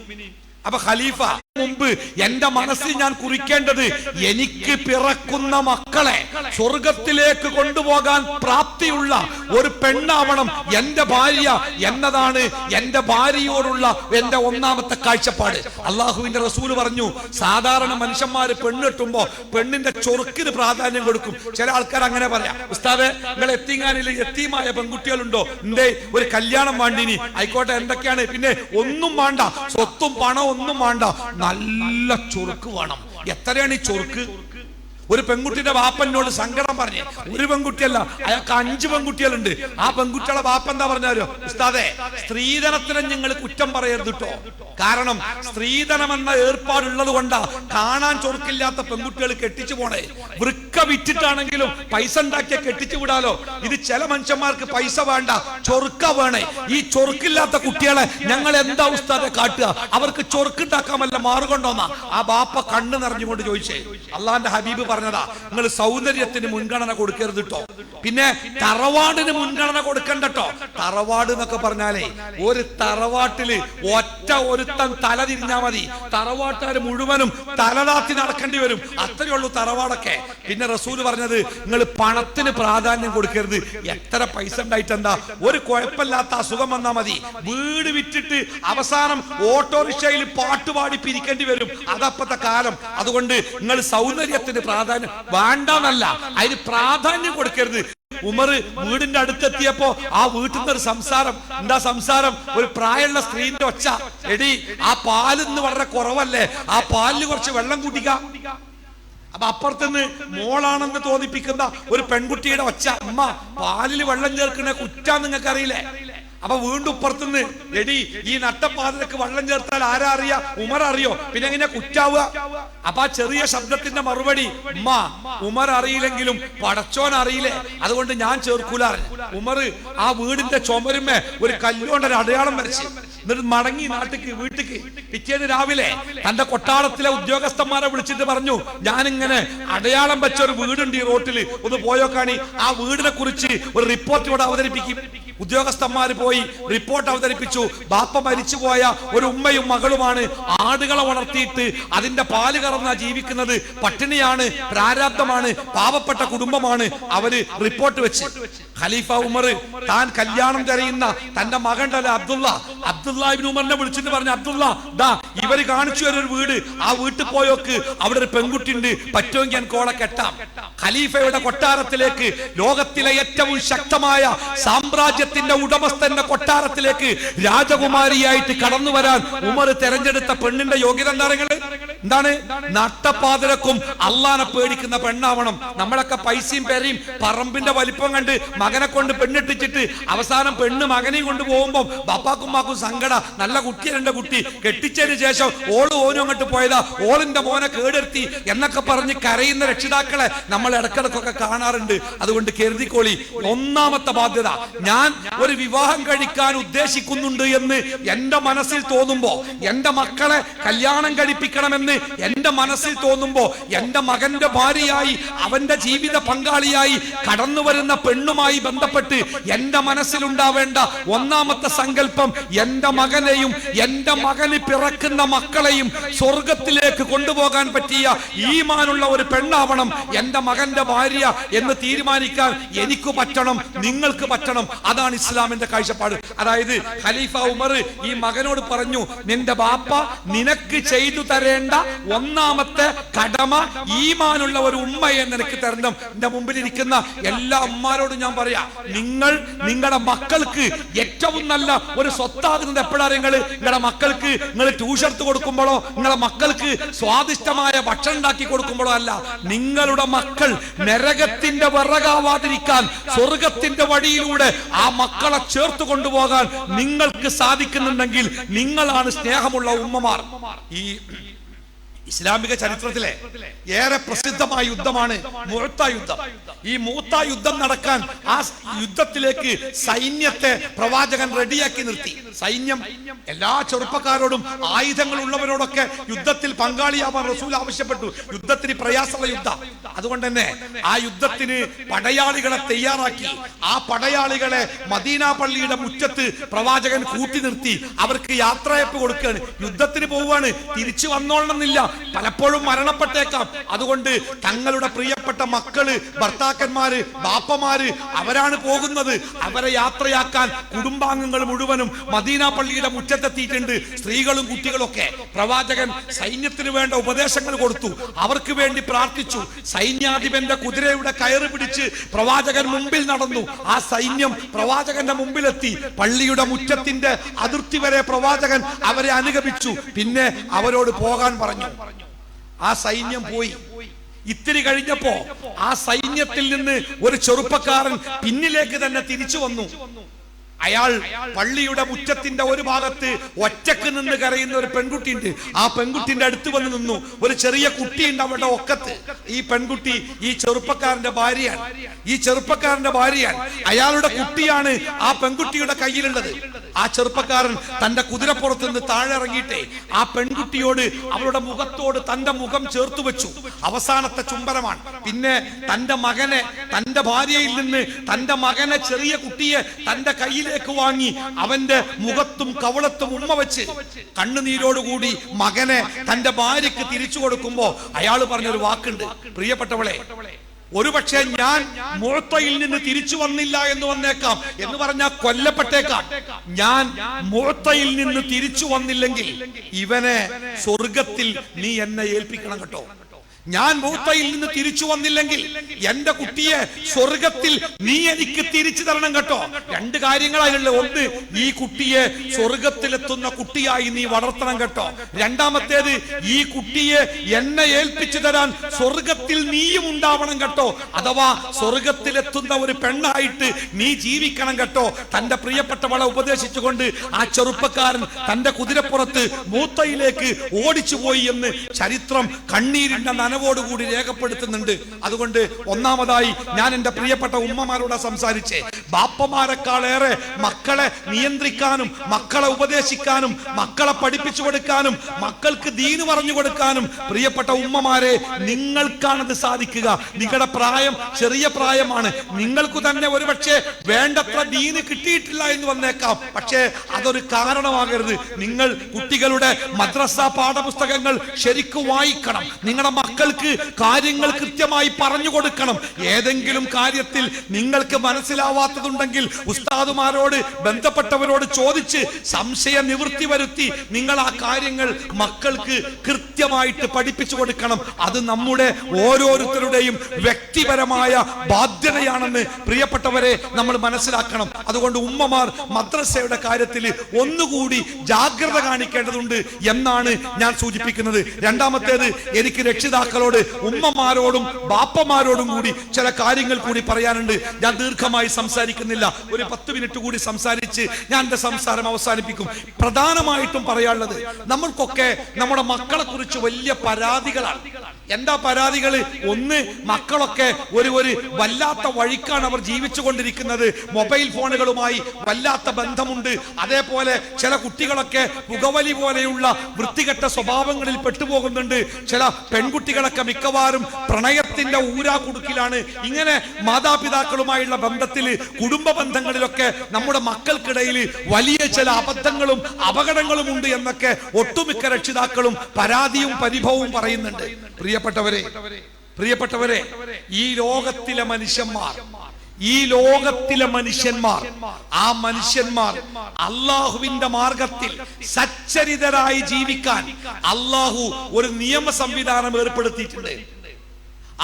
അപ്പൊ ഖലീഫ, മുമ്പ് എന്റെ മനസ്സിൽ ഞാൻ കുറിക്കേണ്ടത്, എനിക്ക് പിറക്കുന്ന മക്കളെ സ്വർഗത്തിലേക്ക് കൊണ്ടുപോകാൻ പ്രാപ്തിയുള്ള ഒരു പെണ്ണാവണം എന്റെ ഭാര്യ എന്നതാണ് എന്റെ ഭാര്യയോടുള്ള എന്റെ ഒന്നാമത്തെ കാഴ്ചപ്പാട്. അള്ളാഹുവിന്റെ റസൂൽ പറഞ്ഞു, സാധാരണ മനുഷ്യന്മാര് പെണ്ണെട്ടുമ്പോ പെണ്ണിന്റെ ചൊറുക്കിന് പ്രാധാന്യം കൊടുക്കും. ചില ആൾക്കാർ അങ്ങനെ പറയാം, ഉസ്താദെ നിങ്ങൾ എത്തിങ്ങാനിൽ എത്തിയുമായ പെൺകുട്ടികളുണ്ടോ? എന്തേ ഒരു കല്യാണം വേണ്ടിനി? ആയിക്കോട്ടെ, എന്തൊക്കെയാണ്? പിന്നെ ഒന്നും വേണ്ട, സ്വത്തും പണം ഒന്നും വേണ്ട, നല്ല ചൊറുക്ക് വേണം. എത്രയാണ് ഈ ചൊറുക്ക്? ഒരു പെൺകുട്ടിയുടെ ബാപ്പനോട് സങ്കടം പറഞ്ഞേ, ഒരു പെൺകുട്ടിയല്ല, അയാൾക്ക് 5 പെൺകുട്ടികളുണ്ട്. ആ പെൺകുട്ടികളെ ബാപ്പ എന്താ പറഞ്ഞാലോ, ഉസ്താദെ സ്ത്രീധനത്തിനെ നിങ്ങൾ കുറ്റം പറയരുത് കേട്ടോ. കാരണം സ്ത്രീധനം എന്ന ഏർപ്പാടുള്ളത് കൊണ്ടാ കാണാൻ ചൊറുക്കില്ലാത്ത പെൺകുട്ടികൾ കെട്ടിച്ചു പോണേ. വൃക്ക വിറ്റിട്ടാണെങ്കിലും പൈസ ഉണ്ടാക്കിയ കെട്ടിച്ചു വിടാലോ. ഇത് ചില മനുഷ്യന്മാർക്ക് പൈസ വേണ്ട, ചൊറുക്ക വേണേ. ഈ ചൊറുക്കില്ലാത്ത കുട്ടികളെ ഞങ്ങൾ എന്താ ഉസ്താദെ കാട്ടുക? അവർക്ക് ചൊറുക്കുണ്ടാക്കാൻ വല്ല മാറുകൊണ്ടോന്നാ ആ ബാപ്പ കണ്ണ് നിറഞ്ഞുകൊണ്ട് ചോദിച്ചേ. അള്ളാന്റെ ഹബീബ് പറഞ്ഞതാ, നിങ്ങൾ സൗന്ദര്യത്തിന് മുൻഗണന കൊടുക്കരുത് കേട്ടോ. പിന്നെ തറവാടിന് മുൻഗണന കൊടുക്കണ്ടോ. തറവാട് എന്നൊക്കെ പറഞ്ഞാലേ ഒരു തറവാട്ടില് ഒറ്റ ഒരുത്തൻ തല തിരിഞ്ഞാ മതി, തറവാട്ടുകാർ മുഴുവനും തലതാത്തി നടക്കേണ്ടി വരും. അത്രയേ ഉള്ളൂ തറവാടൊക്കെ. പിന്നെ റസൂല് പറഞ്ഞത്, നിങ്ങൾ പണത്തിന് പ്രാധാന്യം കൊടുക്കരുത്. എത്ര പൈസ ഉണ്ടായിട്ട് എന്താ? ഒരു കുഴപ്പമില്ലാത്ത അസുഖം വന്നാ മതി, വീട് വിറ്റിട്ട് അവസാനം ഓട്ടോറിക്ഷയിൽ പാട്ടുപാടി പിരിക്കേണ്ടി വരും. അതപ്പത്തെ കാലം. അതുകൊണ്ട് നിങ്ങൾ സൗന്ദര്യത്തിന് പ്രാധാന്യം പ്രാധാന്യം വേണ്ടെന്നല്ല, അതിന് പ്രാധാന്യം കൊടുക്കരുത്. ഉമർ വീടിന്റെ അടുത്തെത്തിയപ്പോ ആ വീട്ടിൽ നിന്ന് ഒരു സംസാരം. എന്താ സംസാരം? ഒരു പ്രായമുള്ള സ്ത്രീന്റെ ഒച്ച. എടി, ആ പാലിന്ന് വളരെ കുറവല്ലേ, ആ പാലിന് കുറച്ച് വെള്ളം കൂട്ടിക്കാം. അപ്പൊ അപ്പുറത്തുനിന്ന് മോളാണെന്ന് തോന്നിപ്പിക്കുന്ന ഒരു പെൺകുട്ടിയുടെ ഒച്ച. അമ്മ, പാലിൽ വെള്ളം ചേർക്കണ കുറ്റാന്ന് നിങ്ങൾക്ക് അറിയില്ലേ? അപ്പൊ വീണ്ടും പുറത്തുനിന്ന്, എടി, ഈ നട്ടപ്പാതിലേക്ക് വെള്ളം ചേർത്താൽ ആരാ അറിയാ? ഉമർ അറിയോ? പിന്നെ എങ്ങനെ കുറ്റാവുക? അപ്പൊ ആ ചെറിയ ശബ്ദത്തിന്റെ മറുപടി, ഉമ്മ, ഉമർ അറിയില്ലെങ്കിലും പടച്ചോൻ അറിയില്ലേ, അതുകൊണ്ട് ഞാൻ ചേർക്കൂല. ഉമർ ആ വീടിന്റെ ചുമരുമേ ഒരു കല്ലുകൊണ്ടൊരു അടയാളം വരച്ച് എന്നിട്ട് മടങ്ങി വീട്ടിക്ക്. പിറ്റേന്ന് രാവിലെ തന്റെ കൊട്ടാരത്തിലെ ഉദ്യോഗസ്ഥന്മാരെ വിളിച്ചിട്ട് പറഞ്ഞു, ഞാനിങ്ങനെ അടയാളം വെച്ച ഒരു വീടുണ്ട് ഈ റോട്ടിൽ, ഒന്ന് പോയോക്കാണി. ആ വീടിനെ കുറിച്ച് ഒരു റിപ്പോർട്ട് ഇവിടെ അവതരിപ്പിക്കും. ഉദ്യോഗസ്ഥന്മാർ പോയി റിപ്പോർട്ട് അവതരിപ്പിച്ചു. ബാപ്പ മരിച്ചുപോയ ഒരു ഉമ്മയും മകളുമാണ്. ആടുകളെ വളർത്തിയിട്ട് അതിന്റെ പാല് കറന്ന ജീവിക്കുന്നത്. പട്ടിണിയാണ്, പ്രാരാബ്ധമാണ്, പാവപ്പെട്ട കുടുംബമാണ്. അവര് റിപ്പോർട്ട് വെച്ച് ഖലീഫ ഉമർ താൻ കല്യാണം തിരയുന്ന തന്റെ മകന്റെ അബ്ദുള്ള ഇബ്നു ഉമറിനെ വിളിച്ചിട്ട് പറഞ്ഞു, അബ്ദുള്ള, ദാ ഇവര് കാണിച്ചു ഒരു വീട്, ആ വീട്ടിൽ പോയോക്ക്, അവിടെ ഒരു പെൺകുട്ടി ഉണ്ട്, പറ്റുമെങ്കിൽ ഞാൻ കോളെ കെട്ടാം. ഖലീഫയുടെ കൊട്ടാരത്തിലേക്ക്, ലോകത്തിലെ ഏറ്റവും ശക്തമായ സാമ്രാജ്യത്തിന്റെ ഉടമസ്ഥന്റെ കൊട്ടാരത്തിലേക്ക് രാജകുമാരിയായിട്ട് കടന്നു വരാൻ ഉമർ തെരഞ്ഞെടുത്ത പെണ്ണിന്റെ യോഗ്യത എന്താണ്? നട്ടപ്പാതിരക്കും അള്ളാനെ പേടിക്കുന്ന പെണ്ണാവണം. നമ്മളൊക്കെ പൈസയും പേരയും പറമ്പിന്റെ വലിപ്പം കണ്ട് മകനെ കൊണ്ട് പെണ്ണിട്ടിച്ചിട്ട് അവസാനം പെണ്ണ് മകനെയും കൊണ്ട് പോകുമ്പോ ബാപ്പാക്കുമ്മാക്കും സങ്കട. നല്ല കുട്ടിയാണ് എന്റെ കുട്ടി, കെട്ടിച്ചതിന് ശേഷം ഓനും അങ്ങോട്ട് പോയതാ, ഓളിന്റെ മോനെ കേടെടുത്തി എന്നൊക്കെ പറഞ്ഞ് കരയുന്ന രക്ഷിതാക്കളെ നമ്മൾ ഇടക്കിടക്കൊക്കെ കാണാറുണ്ട്. അതുകൊണ്ട് കരുതിക്കോളി, ഒന്നാമത്തെ ബാധ്യത, ഞാൻ ഒരു വിവാഹം കഴിക്കാൻ ഉദ്ദേശിക്കുന്നുണ്ട് എന്ന് എന്റെ മനസ്സിൽ തോന്നുമ്പോ, എന്റെ മക്കളെ കല്യാണം കഴിപ്പിക്കണമെന്ന് എന്റെ മനസ്സിൽ തോന്നുമ്പോ, എന്റെ മകന്റെ ഭാര്യയായി, അവന്റെ ജീവിത പങ്കാളിയായി കടന്നു വരുന്ന പെണ്ണുമായി ബന്ധപ്പെട്ട് എന്റെ മനസ്സിലുണ്ടാവേണ്ട ഒന്നാമത്തെ സങ്കല്പം, എന്റെ മകനെയും എന്റെ മകന് പിറക്കുന്ന മക്കളെയും സ്വർഗത്തിലേക്ക് കൊണ്ടുപോകാൻ പറ്റിയ ഈമാനുള്ള ഒരു പെണ്ണാവണം എന്റെ മകന്റെ ഭാര്യ എന്ന് തീരുമാനിക്കാൻ എനിക്ക് പറ്റണം, നിങ്ങൾക്ക് പറ്റണം. അതാണ് ഇസ്ലാമിന്റെ കാഴ്ചപ്പാട്. അതായത് ഖലീഫ ഉമർ ഈ മകനോട് പറഞ്ഞു, നിന്റെ ബാപ്പ നിനക്ക് ചെയ്തു തരേണ്ട ഒന്നാമത്തെ കടമ ഈമാനുള്ള ഒരു ഉമ്മയെ നിനക്ക് തരണം. എന്റെ മുമ്പിൽ ഇരിക്കുന്ന എല്ലാ ഉമ്മാരോടും ഞാൻ പറയാം, നിങ്ങളുടെ മക്കൾക്ക് ഏറ്റവും നല്ല ഒരു സ്വത്താകുന്നത് എപ്പോഴാണ്? നിങ്ങളുടെ മക്കൾക്ക് നിങ്ങൾ ട്യൂഷർത്ത് കൊടുക്കുമ്പോഴോ, നിങ്ങളുടെ മക്കൾക്ക് സ്വാദിഷ്ടമായ ഭക്ഷണം ഉണ്ടാക്കി കൊടുക്കുമ്പോഴോ അല്ല. നിങ്ങളുടെ മക്കൾ നരകത്തിന്റെ വിറകാവാതിരിക്കാൻ സ്വർഗത്തിന്റെ വഴിയിലൂടെ ആ മക്കളെ ചേർത്ത് കൊണ്ടുപോകാൻ നിങ്ങൾക്ക് സാധിക്കുന്നുണ്ടെങ്കിൽ നിങ്ങളാണ് സ്നേഹമുള്ള ഉമ്മമാർ. ഈ ഇസ്ലാമിക ചരിത്രത്തിലെ ഏറെ പ്രസിദ്ധമായ യുദ്ധമാണ് മുഅത്ത യുദ്ധം. ഈ മുഅത്ത യുദ്ധം നടക്കാൻ ആ യുദ്ധത്തിലേക്ക് സൈന്യത്തെ പ്രവാചകൻ റെഡിയാക്കി നിർത്തി. സൈന്യം എല്ലാ ചെറുപ്പക്കാരോടും ആയുധങ്ങൾ ഉള്ളവരോടൊക്കെ യുദ്ധത്തിൽ പങ്കാളിയാവാൻ റസൂൽ ആവശ്യപ്പെട്ടു. യുദ്ധത്തിന് പ്രയാസമുള്ള യുദ്ധം. അതുകൊണ്ട് തന്നെ ആ യുദ്ധത്തിന് പടയാളികളെ തയ്യാറാക്കി. ആ പടയാളികളെ മദീന പള്ളിയുടെ മുറ്റത്ത് പ്രവാചകൻ കൂട്ടി നിർത്തി അവർക്ക് യാത്രയപ്പ് കൊടുക്കുകയാണ്. യുദ്ധത്തിന് പോവുകയാണ്, തിരിച്ചു വന്നോളണമെന്നില്ല, പലപ്പോഴും മരണപ്പെട്ടേക്കാം. അതുകൊണ്ട് തങ്ങളുടെ പ്രിയപ്പെട്ട മക്കള്, ഭർത്താക്കന്മാര്, ബാപ്പമാര് അവരാണ് പോകുന്നത്. അവരെ യാത്രയാക്കാൻ കുടുംബാംഗങ്ങൾ മുഴുവനും മദീന പള്ളിയുടെ മുറ്റത്തെത്തിയിട്ടുണ്ട്, സ്ത്രീകളും കുട്ടികളൊക്കെ. പ്രവാചകൻ സൈന്യത്തിന് വേണ്ട ഉപദേശങ്ങൾ കൊടുത്തു, അവർക്ക് വേണ്ടി പ്രാർത്ഥിച്ചു. സൈന്യാധിപന്റെ കുതിരയുടെ കയറ് പിടിച്ച് പ്രവാചകൻ മുമ്പിൽ നടന്നു. ആ സൈന്യം പ്രവാചകന്റെ മുമ്പിലെത്തി. പള്ളിയുടെ മുറ്റത്തിന്റെ അതിർത്തി വരെ പ്രവാചകൻ അവരെ അനുഗമിച്ചു. പിന്നെ അവരോട് പോകാൻ പറഞ്ഞു. ആ സൈന്യം പോയി. ഇത്തിരി കഴിഞ്ഞപ്പോ ആ സൈന്യത്തിൽ നിന്ന് ഒരു ചെറുപ്പക്കാരൻ പിന്നിലേക്ക് തന്നെ തിരിച്ചു വന്നു. അയാൾ പള്ളിയുടെ മുറ്റത്തിന്റെ ഒരു ഭാഗത്ത് ഒറ്റക്ക് നിന്ന് കരയുന്ന ഒരു പെൺകുട്ടിയുണ്ട്. ആ പെൺകുട്ടിന്റെ അടുത്ത് വന്ന് നിന്നു. ഒരു ചെറിയ കുട്ടിയുണ്ട് അവരുടെ ഒക്കത്ത്. ഈ പെൺകുട്ടി ഈ ചെറുപ്പക്കാരന്റെ ഭാര്യയാണ്. അയാളുടെ കുട്ടിയാണ് ആ പെൺകുട്ടിയുടെ കയ്യിലുള്ളത്. ആ ചെറുപ്പക്കാരൻ തന്റെ കുതിരപ്പുറത്ത് നിന്ന് താഴെ ഇറങ്ങിയിട്ടേ ആ പെൺകുട്ടിയോട്, അവളുടെ മുഖത്തോട് തന്റെ മുഖം ചേർത്തു വെച്ചു. അവസാനത്തെ ചുംബനമാണ്. പിന്നെ തന്റെ മകനെ, തന്റെ ഭാര്യയിൽ നിന്ന് തന്റെ മകനെ, ചെറിയ കുട്ടിയെ തന്റെ കയ്യിൽ വാങ്ങി അവന്റെ മുഖത്തും കവളത്തും ഉമ്മ വെച്ച് കണ്ണുനീരോടുകൂടി മകനെ തന്റെ ഭാര്യക്ക് തിരിച്ചു കൊടുക്കുമ്പോ അയാൾ പറഞ്ഞൊരു വാക്കുണ്ട്, പ്രിയപ്പെട്ടവളെ, ഒരുപക്ഷെ ഞാൻ മുഅത്തയിൽ നിന്ന് തിരിച്ചു വന്നില്ല എന്ന് വന്നേക്കാം, എന്ന് പറഞ്ഞാൽ കൊല്ലപ്പെട്ടേക്കാം. ഞാൻ മുഅത്തയിൽ നിന്ന് തിരിച്ചു വന്നില്ലെങ്കിൽ ഇവനെ സ്വർഗത്തിൽ നീ എന്നെ ഏൽപ്പിക്കണം കേട്ടോ. ഞാൻ മൂത്തയിൽ നിന്ന് തിരിച്ചു വന്നില്ലെങ്കിൽ എന്റെ കുട്ടിയെ സ്വർഗത്തിൽ നീ എനിക്ക് തിരിച്ചു തരണം കേട്ടോ. രണ്ട് കാര്യങ്ങളായുള്ള. ഒന്ന്, ഈ കുട്ടിയെ സ്വർഗത്തിലെത്തുന്ന കുട്ടിയായി നീ വളർത്തണം കേട്ടോ. രണ്ടാമത്തേത്, ഈ കുട്ടിയെ എന്നെ ഏൽപ്പിച്ചു തരാൻ സ്വർഗത്തിൽ നീയും ഉണ്ടാവണം കേട്ടോ. അഥവാ സ്വർഗത്തിലെത്തുന്ന ഒരു പെണ്ണായിട്ട് നീ ജീവിക്കണം കേട്ടോ. തന്റെ പ്രിയപ്പെട്ടവളെ ഉപദേശിച്ചുകൊണ്ട് ആ ചെറുപ്പക്കാരൻ തന്റെ കുതിരപ്പുറത്ത് മൂത്തയിലേക്ക് ഓടിച്ചു പോയി എന്ന് ചരിത്രം കണ്ണീരിന്റെ നനവോടുകൂടി രേഖപ്പെടുത്തുന്നുണ്ട്. അതുകൊണ്ട് ഒന്നാമതായി ഞാൻ എന്റെ പ്രിയപ്പെട്ട ഉമ്മമാരോട് സംസാരിച്ചേ, ബാപ്പമാരെക്കാളേറെ മക്കളെ നിയന്ത്രിക്കാനും മക്കളെ ഉപദേശിക്കാനും മക്കളെ പഠിപ്പിച്ചു കൊടുക്കാനും മക്കൾക്ക് ദീന് പറഞ്ഞു കൊടുക്കാനും പ്രിയപ്പെട്ട ഉമ്മമാരെ നിങ്ങൾക്കാണത് സാധിക്കുക. നിങ്ങളുടെ പ്രായം ചെറിയ പ്രായമാണ്. നിങ്ങൾക്ക് തന്നെ ഒരുപക്ഷെ വേണ്ടത്ര ദീന് കിട്ടിയിട്ടില്ല എന്ന് വന്നേക്കാം. പക്ഷേ അതൊരു കാരണമാകരുത്. നിങ്ങൾ കുട്ടികളുടെ മദ്രസ പാഠപുസ്തകങ്ങൾ ശരിക്കും വായിക്കണം. നിങ്ങളുടെ മക്കൾക്ക് കാര്യങ്ങൾ കൃത്യമായി പറഞ്ഞു കൊടുക്കണം. ഏതെങ്കിലും കാര്യത്തിൽ നിങ്ങൾക്ക് മനസ്സിലാവാത്തതുണ്ടെങ്കിൽ ഉസ്താദുമാരോട് ബന്ധപ്പെട്ടവരോട് ചോദിച്ച് സംശയ നിവൃത്തി വരുത്തി നിങ്ങൾ ആ കാര്യങ്ങൾ മക്കൾക്ക് കൃത്യമായിട്ട് പഠിപ്പിച്ചു കൊടുക്കണം. അത് നമ്മുടെ ഓരോരുത്തരുടെയും വ്യക്തിപരമായ ബാധ്യതയാണെന്ന് പ്രിയപ്പെട്ടവരെ നമ്മൾ മനസ്സിലാക്കണം. അതുകൊണ്ട് ഉമ്മമാർ മദ്രസയുടെ കാര്യത്തിൽ ഒന്നുകൂടി ജാഗ്രത കാണിക്കേണ്ടതുണ്ട് എന്നാണ് ഞാൻ സൂചിപ്പിക്കുന്നത്. രണ്ടാമത്തേത്, എനിക്ക് രക്ഷിതാക്കളോട് ഉമ്മമാരോടും ബാപ്പമാരോടും കൂടി ചില കാര്യങ്ങൾ കൂടി പറയാനുണ്ട്. ഞാൻ ദീർഘമായി സംസാരിക്കുന്നില്ല. ഒരു 10 മിനിറ്റ് കൂടി സംസാരിച്ച് ഞാൻ എന്റെ സംസാരം അവസാനിപ്പിക്കും. പ്രധാനമായിട്ടും പറയാനുള്ളത്, നമ്മൾക്കൊക്കെ നമ്മുടെ മക്കളെ കുറിച്ച് വലിയ പരാതികളാണ്. എന്താ പരാതികൾ? ഒന്ന്, മക്കളൊക്കെ ഒരു വല്ലാത്ത വഴിക്കാണ് അവർ ജീവിച്ചു കൊണ്ടിരിക്കുന്നത്. മൊബൈൽ ഫോണുകളുമായി വല്ലാത്ത ബന്ധമുണ്ട്. അതേപോലെ ചില കുട്ടികളൊക്കെ പുകവലി പോലെയുള്ള വൃത്തികെട്ട സ്വഭാവങ്ങളിൽ പെട്ടുപോകുന്നുണ്ട്. ചില പെൺകുട്ടികളൊക്കെ മിക്കവാറും പ്രണയത്തിന്റെ ഊരാകുടുക്കിലാണ്. ഇങ്ങനെ മാതാപിതാക്കളുമായുള്ള ബന്ധത്തിൽ, കുടുംബ ബന്ധങ്ങളിലൊക്കെ നമ്മുടെ മക്കൾക്കിടയിൽ വലിയ ചില അബദ്ധങ്ങളും അപകടങ്ങളും ഉണ്ട് എന്നൊക്കെ ഒട്ടുമിക്ക രക്ഷിതാക്കളും പരാതിയും പരിഭവവും പറയുന്നുണ്ട്. പ്രിയപ്പെട്ടവരെ, ഈ ലോകത്തിലെ മനുഷ്യന്മാർ ആ മനുഷ്യന്മാർ അള്ളാഹുവിന്റെ മാർഗത്തിൽ സച്ചരിതരായി ജീവിക്കാൻ അള്ളാഹു ഒരു നിയമ സംവിധാനം ഏർപ്പെടുത്തിയിട്ടുണ്ട്.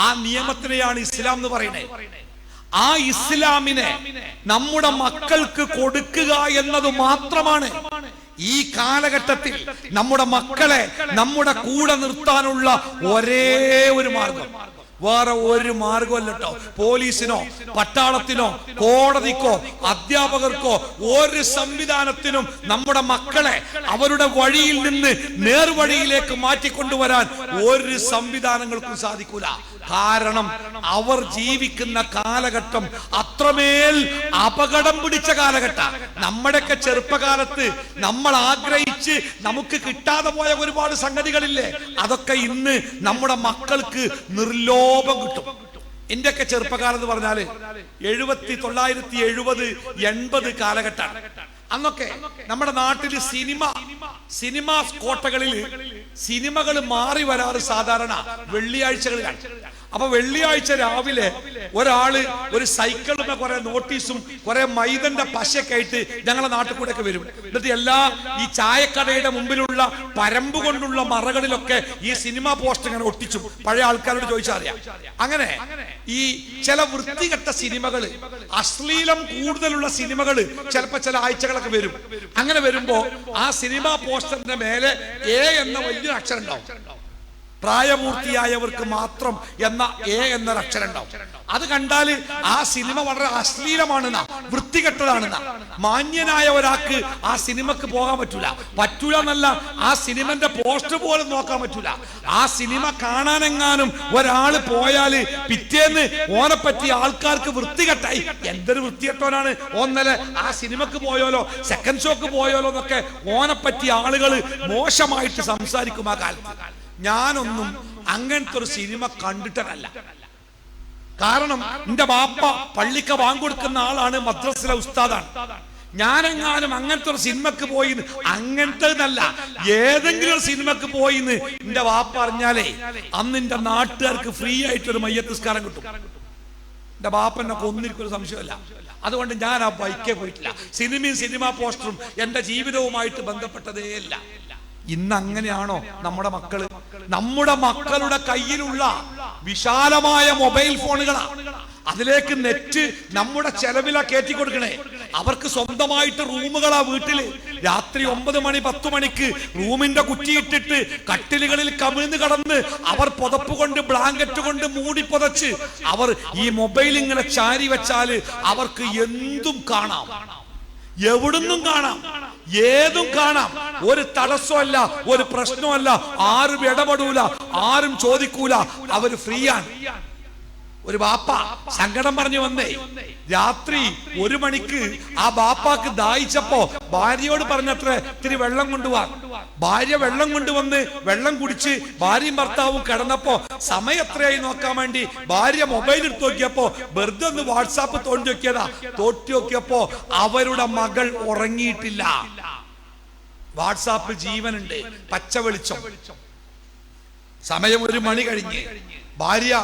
ആ നിയമത്തിനെയാണ് ഇസ്ലാം എന്ന് പറയുന്നത്. ആ ഇസ്ലാമിനെ നമ്മുടെ മക്കൾക്ക് കൊടുക്കുക എന്നത് മാത്രമാണ് ഈ കാലഘട്ടത്തിൽ നമ്മുടെ മക്കളെ നമ്മുടെ കൂടെ നിർത്താനുള്ള ഒരേ ഒരു മാർഗം. വേറെ ഒരു മാർഗമല്ല കേട്ടോ. പോലീസിനോ പട്ടാളത്തിനോ കോടതിക്കോ അധ്യാപകർക്കോ ഒരു സംവിധാനത്തിനും നമ്മുടെ മക്കളെ അവരുടെ വഴിയിൽ നിന്ന് നേർവഴിയിലേക്ക് മാറ്റിക്കൊണ്ടുവരാൻ ഒരു സംവിധാനങ്ങൾക്കും സാധിക്കൂല. കാരണം അവർ ജീവിക്കുന്ന കാലഘട്ടം അത്രമേൽ അപകടം പിടിച്ച കാലഘട്ടം. നമ്മുടെയൊക്കെ ചെറുപ്പകാലത്ത് നമ്മൾ ആഗ്രഹിച്ച് നമുക്ക് കിട്ടാതെ പോയ ഒരുപാട് സംഗതികളില്ലേ, അതൊക്കെ ഇന്ന് നമ്മുടെ മക്കൾക്ക് നിർലോഭം കിട്ടും. എന്റെയൊക്കെ ചെറുപ്പകാലം എന്ന് പറഞ്ഞാല് 1970-80 കാലഘട്ടമാണ്. അന്നൊക്കെ നമ്മുടെ നാട്ടില് സിനിമാ കോട്ടകളിൽ സിനിമകൾ മാറി വരാറ് സാധാരണ വെള്ളിയാഴ്ചകളിലാണ്. അപ്പൊ വെള്ളിയാഴ്ച രാവിലെ ഒരാള് ഒരു സൈക്കിളിന് കുറെ നോട്ടീസും കുറെ മൈദന്റെ പശയൊക്കെ ആയിട്ട് ഞങ്ങളെ നാട്ടിൽ കൂടെ ഒക്കെ വരും. എന്നിട്ട് എല്ലാ ഈ ചായക്കടയുടെ മുമ്പിലുള്ള പരമ്പ് കൊണ്ടുള്ള മറകളിലൊക്കെ ഈ സിനിമാ പോസ്റ്റർ ഇങ്ങനെ ഒട്ടിച്ചു. പഴയ ആൾക്കാരോട് ചോദിച്ചാൽ അറിയാം. അങ്ങനെ ഈ ചില വൃത്തികെട്ട സിനിമകള്, അശ്ലീലം കൂടുതലുള്ള സിനിമകള് ചിലപ്പോ ചില ആഴ്ചകളൊക്കെ വരും. അങ്ങനെ വരുമ്പോ ആ സിനിമാ പോസ്റ്ററിന്റെ മേലെ എ എന്ന വലിയൊരു അക്ഷരം ഉണ്ടാവും. പ്രായപൂർത്തിയായവർക്ക് മാത്രം എന്ന എ എന്നൊരു അക്ഷരം ഉണ്ടാവും. അത് കണ്ടാൽ ആ സിനിമ വളരെ അശ്ലീലമാണെന്ന, വൃത്തികെട്ടതാണെന്ന. മാന്യനായ ഒരാൾക്ക് ആ സിനിമക്ക് പോകാൻ പറ്റൂല എന്നല്ല, ആ സിനിമന്റെ പോസ്റ്റർ പോലും നോക്കാൻ പറ്റൂല. ആ സിനിമ കാണാനെങ്ങാനും ഒരാള് പോയാല് പിറ്റേന്ന് ഓനെ പറ്റി ആൾക്കാർക്ക് വൃത്തികെട്ടായി, എന്തൊരു വൃത്തികെട്ടവനാണ് ഓന്നലെ ആ സിനിമക്ക് പോയോലോ സെക്കൻഡ് ഷോക്ക് പോയോലോ എന്നൊക്കെ ഓനെ പറ്റി ആളുകൾ മോശമായിട്ട് സംസാരിക്കും. ആ കാലത്ത് ഞാനൊന്നും അങ്ങനത്തെ ഒരു സിനിമ കണ്ടിട്ടല്ല. കാരണം എന്റെ ബാപ്പ പള്ളിക്ക വാങ്ങിക്കൊടുക്കുന്ന ആളാണ്, മദ്രസിലെ ഉസ്താദാണ്. ഞാനെങ്ങാനും അങ്ങനത്തെ ഒരു സിനിമക്ക് പോയി, അങ്ങനത്തേതല്ല ഏതെങ്കിലും ഒരു സിനിമക്ക് പോയിന്ന് എന്റെ ബാപ്പ അറിഞ്ഞാലേ അന്ന് എന്റെ നാട്ടുകാർക്ക് ഫ്രീ ആയിട്ട് ഒരു മയ്യത്ത് നിസ്കാരം കിട്ടും. എന്റെ ബാപ്പനെ കൊന്നിരിക്കൊരു സംശയമല്ല. അതുകൊണ്ട് ഞാൻ ആ ബൈക്കേ പോയിട്ടില്ല. സിനിമയും സിനിമാ പോസ്റ്ററും എന്റെ ജീവിതവുമായിട്ട് ബന്ധപ്പെട്ടതേ അല്ല. ഇന്ന് അങ്ങനെയാണോ നമ്മുടെ മക്കള്? നമ്മുടെ മക്കളുടെ കയ്യിലുള്ള വിശാലമായ മൊബൈൽ ഫോണുകളാണ്. അതിലേക്ക് നെറ്റ് നമ്മുടെ ചെലവിലാ കയറ്റി കൊടുക്കണേ. അവർക്ക് സ്വന്തമായിട്ട് റൂമുകളാ വീട്ടില്. രാത്രി 9 മണി 10 മണിക്ക് റൂമിന്റെ കുറ്റിയിട്ടിട്ട് കട്ടിലുകളിൽ കമിഴ്ന്ന് കടന്ന് അവർ പുതപ്പ് കൊണ്ട് ബ്ലാങ്കറ്റ് കൊണ്ട് മൂടി പുതച്ച് അവർ ഈ മൊബൈൽ ഇങ്ങനെ ചാരി വെച്ചാല് അവർക്ക് എന്തും കാണാം, എവിടുന്നും കാണാം, ഏതും കാണാം. ഒരു തടസ്സമല്ല, ഒരു പ്രശ്നമല്ല, ആരും ഇടപെടൂല, ആരും ചോദിക്കൂല, അവര് ഫ്രീ ആണ്. ഒരു ബാപ്പ സങ്കടം പറഞ്ഞു വന്നേ, രാത്രി 1 മണിക്ക് ആ ബാപ്പാക്ക് ദാഹിച്ചപ്പോ ഭാര്യയോട് പറഞ്ഞത്രേ ഇത്തിരി വെള്ളം കൊണ്ടുപോവാൻ. ഭാര്യ വെള്ളം കൊണ്ടുവന്ന് വെള്ളം കുടിച്ച് ഭാര്യയും ഭർത്താവും കിടന്നപ്പോ സമയം എത്രയായി നോക്കാൻ വേണ്ടി ഭാര്യ മൊബൈൽ എടുത്ത് നോക്കിയപ്പോ വെറുതെ ഒന്ന് വാട്സാപ്പ് തോണ്ടി നോക്കിയതാ. തോട്ടി നോക്കിയപ്പോ അവരുടെ മകൾ ഉറങ്ങിയിട്ടില്ല. വാട്സാപ്പിൽ ജീവനുണ്ട്, പച്ച വെളിച്ചം. സമയം 1 മണി കഴിഞ്ഞ് ഭാര്യ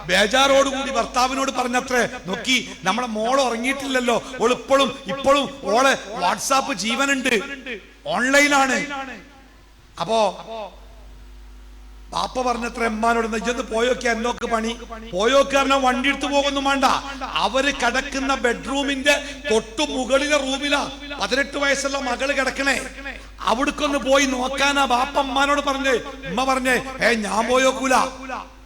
ബേജാറോടുകൂടി ഭർത്താവിനോട് പറഞ്ഞത്രേ, നോക്കി നമ്മളെ മോള് ഉറങ്ങിയിട്ടില്ലല്ലോ, ഓൾ ഇപ്പോഴും ഓളെ വാട്സാപ്പ് ജീവനുണ്ട്, ഓൺലൈനാണ്. അപ്പോ ബാപ്പ പറഞ്ഞത്ര എമ്മാനോട് ഇതൊന്ന് പോയോക്കെ, എന്നൊക്കെ പണി പോയോക്കെ പറഞ്ഞാൽ വണ്ടി എടുത്തു പോകുന്നു വേണ്ട. അവര് കിടക്കുന്ന ബെഡ്റൂമിന്റെ തൊട്ടു മുകളിലെ റൂമിലാ 18 വയസ്സുള്ള മകള് കിടക്കണേ. അവിടേക്കൊന്ന് പോയി നോക്കാനാ ബാപ്പ അമ്മാനോട് പറഞ്ഞേ. ഉമ്മ പറഞ്ഞേ, ഞാൻ പോയോക്കൂല,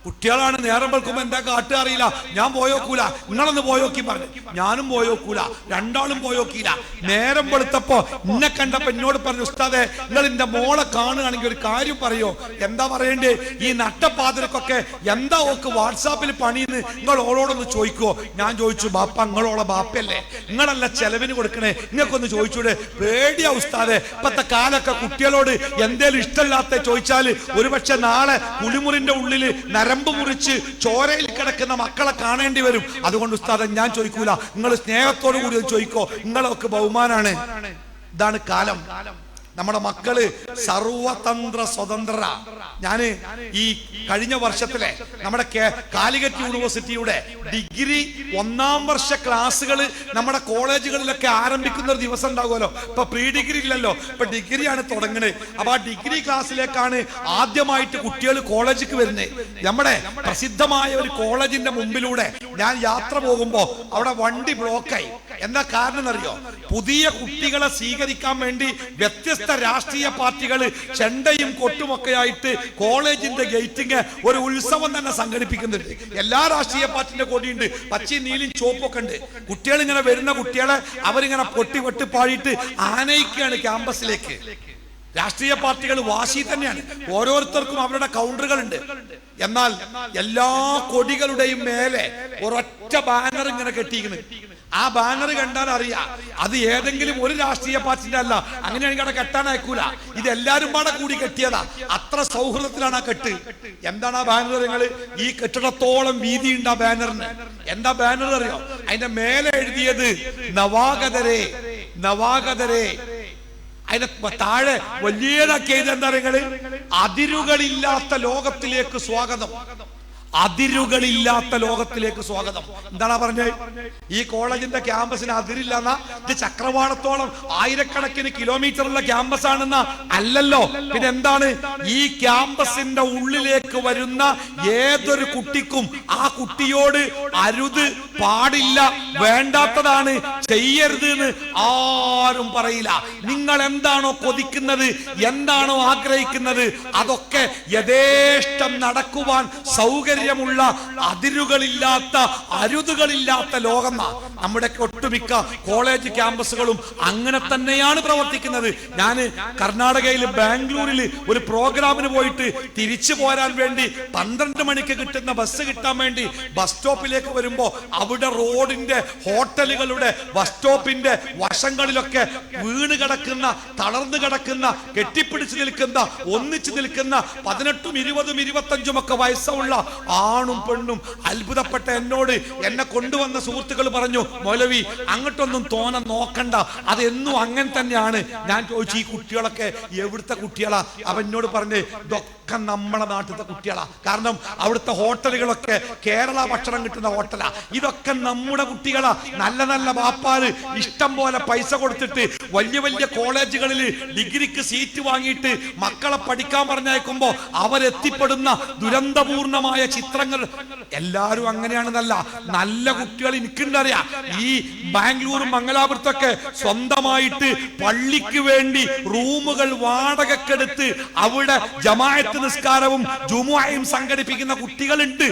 കുട്ടികളാണ്, നേരം വെളുക്കുമ്പോ എന്താ കാട്ടുക അറിയില്ല, ഞാൻ പോയോക്കൂല, നിങ്ങളൊന്ന് പോയോക്കി പറഞ്ഞു. ഞാനും പോയോക്കൂല, രണ്ടാളും പോയോക്കിയില്ല. നേരം വെളുത്തപ്പോ എന്നെ കണ്ടപ്പോ എന്നോട് പറഞ്ഞു, ഉസ്താദേ നിങ്ങൾ എന്റെ മോളെ കാണുകയാണെങ്കിൽ ഒരു കാര്യം പറയോ. എന്താ പറയണ്ടേ? ഈ നട്ടപ്പാതിരക്കൊക്കെ എന്താ ഓക്ക് വാട്സാപ്പിൽ പണിന്ന് നിങ്ങൾ ഓളോടൊന്ന് ചോദിക്കുവോ. ഞാൻ ചോദിച്ചു, ബാപ്പ നിങ്ങളോളെ ബാപ്പയല്ലേ, നിങ്ങളല്ല ചെലവിന് കൊടുക്കണേ, നിങ്ങൾക്കൊന്ന് ചോദിച്ചൂടെ? പേടിയാ ഉസ്താദേ, ഇപ്പത്തെ കാലൊക്കെ കുട്ടികളോട് എന്തേലും ഇഷ്ടമില്ലാത്ത ചോദിച്ചാല് ഒരുപക്ഷെ നാളെ കുളിമുറിന്റെ ഉള്ളില് നരമ്പ് മുറിച്ച് ചോരയിൽ കിടക്കുന്ന മക്കളെ കാണേണ്ടി വരും. അതുകൊണ്ട് ഉസ്താദെ ഞാൻ ചോദിക്കൂല, നിങ്ങൾ സ്നേഹത്തോടു കൂടി ചോദിക്കോ, നിങ്ങളൊക്കെ ബഹുമാനാണ്. ഇതാണ് കാലം. നമ്മുടെ മക്കള് സർവതന്ത്ര സ്വതന്ത്ര. ഞാന് ഈ കഴിഞ്ഞ വർഷത്തിലെ നമ്മുടെ കാലിക്കറ്റ് യൂണിവേഴ്സിറ്റിയുടെ ഡിഗ്രി 1ാം വർഷ ക്ലാസ്സുകൾ നമ്മുടെ കോളേജുകളിലൊക്കെ ആരംഭിക്കുന്ന ഒരു ദിവസം ഉണ്ടാകുമല്ലോ. ഇപ്പൊ പ്രീ ഡിഗ്രി ഇല്ലല്ലോ, ഇപ്പൊ ഡിഗ്രിയാണ് തുടങ്ങുന്നത്. അപ്പൊ ആ ഡിഗ്രി ക്ലാസ്സിലേക്കാണ് ആദ്യമായിട്ട് കുട്ടികൾ കോളേജിലേക്ക് വരുന്നത്. നമ്മുടെ പ്രസിദ്ധമായ ഒരു കോളേജിന്റെ മുമ്പിലൂടെ ഞാൻ യാത്ര പോകുമ്പോ അവിടെ വണ്ടി ബ്ലോക്കായി. എന്താ കാരണം എന്നറിയോ? പുതിയ കുട്ടികളെ സ്വീകരിക്കാൻ വേണ്ടി വ്യത്യസ്ത രാഷ്ട്രീയ പാർട്ടികൾ ചെണ്ടയും കൊട്ടുമൊക്കെ ആയിട്ട് കോളേജിന്റെ ഗേറ്റിങ് ഒരു ഉത്സവം തന്നെ സംഘടിപ്പിക്കുന്നുണ്ട്. എല്ലാ രാഷ്ട്രീയ പാർട്ടിന്റെ കൊടിയുണ്ട്, പച്ചയും നീലും ചുവപ്പൊക്കെ ഉണ്ട്. കുട്ടികൾ ഇങ്ങനെ വരുന്ന കുട്ടികളെ അവരിങ്ങനെ പൊട്ടി പാടിയിട്ട് ആനയിക്കുകയാണ് ക്യാമ്പസിലേക്ക്. രാഷ്ട്രീയ പാർട്ടികൾ വാശി തന്നെയാണ്, ഓരോരുത്തർക്കും അവരുടെ കൗണ്ടറുകളുണ്ട്. എന്നാൽ എല്ലാ കൊടികളുടെയും മേലെ ഒരൊറ്റ ബാനർ ഇങ്ങനെ കെട്ടിയിരിക്കുന്നു. ആ ബാനർ കണ്ടാൽ അറിയാം അത് ഏതെങ്കിലും ഒരു രാഷ്ട്രീയ പാർട്ടിന്റെ അല്ല. അങ്ങനെയാണെങ്കിൽ അവിടെ കെട്ടാൻ അയക്കൂല, ഇത് എല്ലാരും പാടെ കൂടി കെട്ടിയതാ. അത്ര സൗഹൃദത്തിലാണ് ആ കെട്ട്. എന്താണ് ആ ബാനർ? നിങ്ങൾ ഈ കെട്ടിടത്തോളം വീതി ഉണ്ട് ആ ബാനറിന്. എന്താ ബാനർ അറിയോ? അതിന്റെ മേലെ എഴുതിയത് നവാഗതരെ, നവാഗതരെ. അതിന്റെ താഴെ വലിയതാക്കി എഴുതെന്താ നിങ്ങള്? അതിരുകളില്ലാത്ത ലോകത്തിലേക്ക് സ്വാഗതം. അതിരുകളില്ലാത്ത ലോകത്തിലേക്ക് സ്വാഗതം. എന്താണ് പറഞ്ഞത്? ഈ കോളേജിന്റെ ക്യാമ്പസിന് അതിരില്ലെന്ന, ഇത് ചക്രവാളത്തോളം ആയിരക്കണക്കിന് കിലോമീറ്ററുള്ള ക്യാമ്പസ് ആണെന്ന അല്ലല്ലോ. പിന്നെ എന്താണ്? ഈ ക്യാമ്പസിന്റെ ഉള്ളിലേക്ക് വരുന്ന ഏതൊരു കുട്ടിക്കും ആ കുട്ടിയോട് അരുത്, പാടില്ല, വേണ്ടാത്തതാണ്, ചെയ്യരുത് എന്ന് ആരും പറയില്ല. നിങ്ങൾ എന്താണോ കൊതിക്കുന്നത്, എന്താണോ ആഗ്രഹിക്കുന്നത്, അതൊക്കെ യഥേഷ്ടം നടക്കുവാൻ സൗകര്യമുള്ള അതിരുകളില്ലാത്ത അരുതുകളില്ലാത്ത ലോകം. നമ്മുടെ ഒട്ടുമിക്ക കോളേജ് ക്യാമ്പസുകളും അങ്ങനെ തന്നെയാണ് പ്രവർത്തിക്കുന്നത്. ഞാൻ കർണാടകയിൽ ബാംഗ്ലൂരിൽ ഒരു പ്രോഗ്രാമിന് പോയിട്ട് തിരിച്ചു പോരാൻ വേണ്ടി 12 മണിക്ക് കിട്ടുന്ന ബസ് കിട്ടാൻ വേണ്ടി ബസ് സ്റ്റോപ്പിലേക്ക് വരുമ്പോ അവിടെ റോഡിന്റെ ഹോട്ടലുകളുടെ ബസ് സ്റ്റോപ്പിന്റെ വശങ്ങളിലൊക്കെ വീണ് കിടക്കുന്ന, തളർന്നു കിടക്കുന്ന, കെട്ടിപ്പിടിച്ചു നിൽക്കുന്ന, ഒന്നിച്ചു നിൽക്കുന്ന 18ഉം 20ഉം 25ഉം ഒക്കെ വയസ്സുള്ള ആണും പെണ്ണും. അത്ഭുതപ്പെട്ട എന്നോട് എന്നെ കൊണ്ടുവന്ന സുഹൃത്തുക്കൾ പറഞ്ഞു, മൗലവി അങ്ങോട്ടൊന്നും തോന്ന നോക്കണ്ട, അതെന്നും അങ്ങനെ തന്നെയാണ്. ഞാൻ ചോദിച്ചു, ഈ കുട്ടികളൊക്കെ എവിടുത്തെ കുട്ടികളാ? അവൻ എന്നോട് പറഞ്ഞേ, ഇതൊക്കെ ഇതൊക്കെ നമ്മളെ നാട്ടിലത്തെ കുട്ടികളാ. കാരണം അവിടുത്തെ ഹോട്ടലുകളൊക്കെ കേരള ഭക്ഷണം കിട്ടുന്ന ഹോട്ടലാ. ഇതൊക്കെ നമ്മുടെ കുട്ടികളാ. നല്ല നല്ല ബാപ്പാര് ഇഷ്ടം പോലെ പൈസ കൊടുത്തിട്ട് വലിയ വലിയ കോളേജുകളിൽ ഡിഗ്രിക്ക് സീറ്റ് വാങ്ങിയിട്ട് മക്കളെ പഠിക്കാൻ പറഞ്ഞയക്കുമ്പോ അവരെത്തിപ്പെടുന്ന ദുരന്തപൂർണമായ ചിത്രങ്ങൾ. എല്ലാരും അങ്ങനെയാണെന്നല്ല, നല്ല കുട്ടികൾ എനിക്കുണ്ടറിയാം. ഈ ബാംഗ്ലൂരും മംഗലാപുരത്തൊക്കെ സ്വന്തമായിട്ട് പള്ളിക്ക് വേണ്ടി റൂമുകൾ വാടകക്കെടുത്ത് അവിടെ ജമാഅത്ത് നിസ്കാരവും ജുമുഅയും സംഘടിപ്പിക്കുന്ന കുട്ടികളുണ്ട്.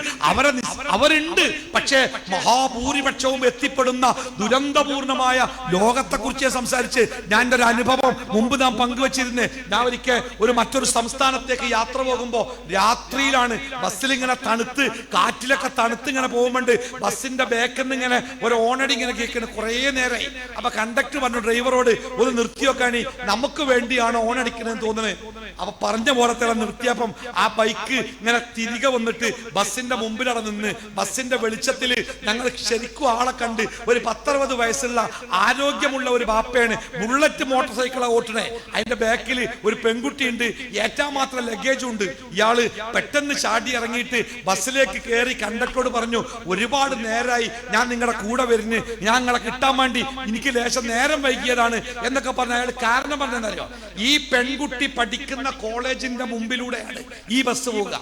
അവരുണ്ട്. പക്ഷേ മഹാഭൂരിപക്ഷവും എത്തിപ്പെടുന്ന ദുരന്തപൂർണമായ ലോകത്തെ കുറിച്ച് സംസാരിച്ച് ഞാൻ ഒരു അനുഭവം മുമ്പ് നാം പങ്കുവച്ചിരുന്നു. ഞാൻ ഒരിക്കൽ മറ്റൊരു സംസ്ഥാനത്തേക്ക് യാത്ര പോകുമ്പോ രാത്രിയിലാണ് ബസ്സിൽ ഇങ്ങനെ തണുത്ത് കാറ്റിലൊക്കെ തണുത്ത് ഇങ്ങനെ പോകുമ്പോണ്ട് ബസ്സിന്റെ ബാക്കിൽ നിന്ന് ഇങ്ങനെ ഒരു ഓണടി ഇങ്ങനെ കേൾക്കണ കുറേ നേരമായി. അപ്പൊ കണ്ടക്ടർ പറഞ്ഞു ഡ്രൈവറോട് ഒന്ന് നിർത്തിയൊക്കാണി, നമുക്ക് വേണ്ടിയാണ് ഓണടിക്കണെന്ന് തോന്നുന്നത്. അപ്പൊ പറഞ്ഞ പോലത്തെ നിർത്തിയപ്പം ആ ബൈക്ക് ഇങ്ങനെ തിരികെ വന്നിട്ട് ബസ്സിന്റെ മുമ്പിലവിടെ നിന്ന് ബസ്സിന്റെ വെളിച്ചത്തിൽ ഞങ്ങൾ ശരിക്കും ആളെ കണ്ട് ഒരു 10-60 വയസ്സുള്ള ആരോഗ്യമുള്ള ഒരു ബാപ്പയാണ് ബുള്ളറ്റ് മോട്ടോർ സൈക്കിളാ ഓട്ടണേ. അതിന്റെ ബാക്കിൽ ഒരു പെൺകുട്ടി ഉണ്ട്, ഏറ്റാൻ മാത്രം ലഗേജും ഉണ്ട്. ഇയാള് പെട്ടെന്ന് ചാടി ഇറങ്ങിയിട്ട് ബസ്സിലേക്ക് കയറി കണ്ടക്ടറോട് പറഞ്ഞു, ഒരുപാട് നേരമായി ഞാൻ നിങ്ങളുടെ കൂടെ വരുന്നു, ഞാൻ നിങ്ങളെ കിട്ടാൻ വേണ്ടി എനിക്ക് ലേശം നേരം വൈകിയതാണ് എന്നൊക്കെ പറഞ്ഞ അയാൾ കാരണം പറഞ്ഞെന്നറിയോ, ഈ പെൺകുട്ടി പഠിക്കുന്ന കോളേജിന്റെ മുമ്പിലൂടെയാണ് ഈ ബസ് പോവുക.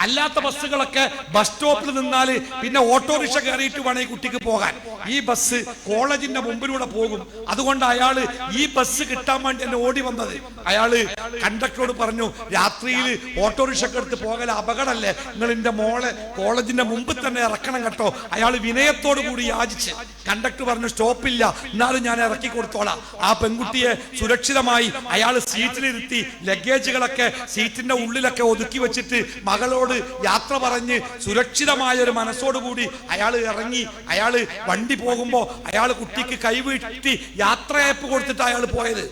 അല്ലാത്ത ബസ്സുകളൊക്കെ ബസ് സ്റ്റോപ്പിൽ നിന്നാല് പിന്നെ ഓട്ടോറിക്ഷ കയറിയിട്ട് വേണം ഈ കുട്ടിക്ക് പോകാൻ. ഈ ബസ് കോളേജിന്റെ മുമ്പിലൂടെ പോകും. അതുകൊണ്ട് അയാള് ഈ ബസ് കിട്ടാൻ വേണ്ടി എന്നെ ഓടി വന്നത്. അയാള് കണ്ടക്ടറോട് പറഞ്ഞു, രാത്രിയിൽ ഓട്ടോറിക്ഷക്ക് എടുത്ത് പോകല അപകടമല്ലേ, നിങ്ങൾ എന്റെ മോളെ കോളേജിന്റെ മുമ്പിൽ തന്നെ ഇറക്കണം കേട്ടോ. അയാൾ വിനയത്തോടു കൂടി യാചിച്ച്. കണ്ടക്ടർ പറഞ്ഞു സ്റ്റോപ്പില്ല, എന്നാലും ഞാൻ ഇറക്കി കൊടുത്തോളാം. ആ പെൺകുട്ടിയെ സുരക്ഷിതമായി അയാൾ സീറ്റിലിരുത്തി ലഗേജുകളൊക്കെ സീറ്റിന്റെ ഉള്ളിലൊക്കെ ഒതുക്കി വെച്ചിട്ട് മകളോട് യാത്ര പറഞ്ഞ് സുരക്ഷിതമായ ഒരു മനസ്സോടുകൂടി അയാൾ ഇറങ്ങി. അയാൾ വണ്ടി പോകുമ്പോ അയാൾ കുട്ടിക്ക് കൈവീട്ടി യാത്രയയപ്പ് കൊടുത്തിട്ട് അയാൾ പോയത്.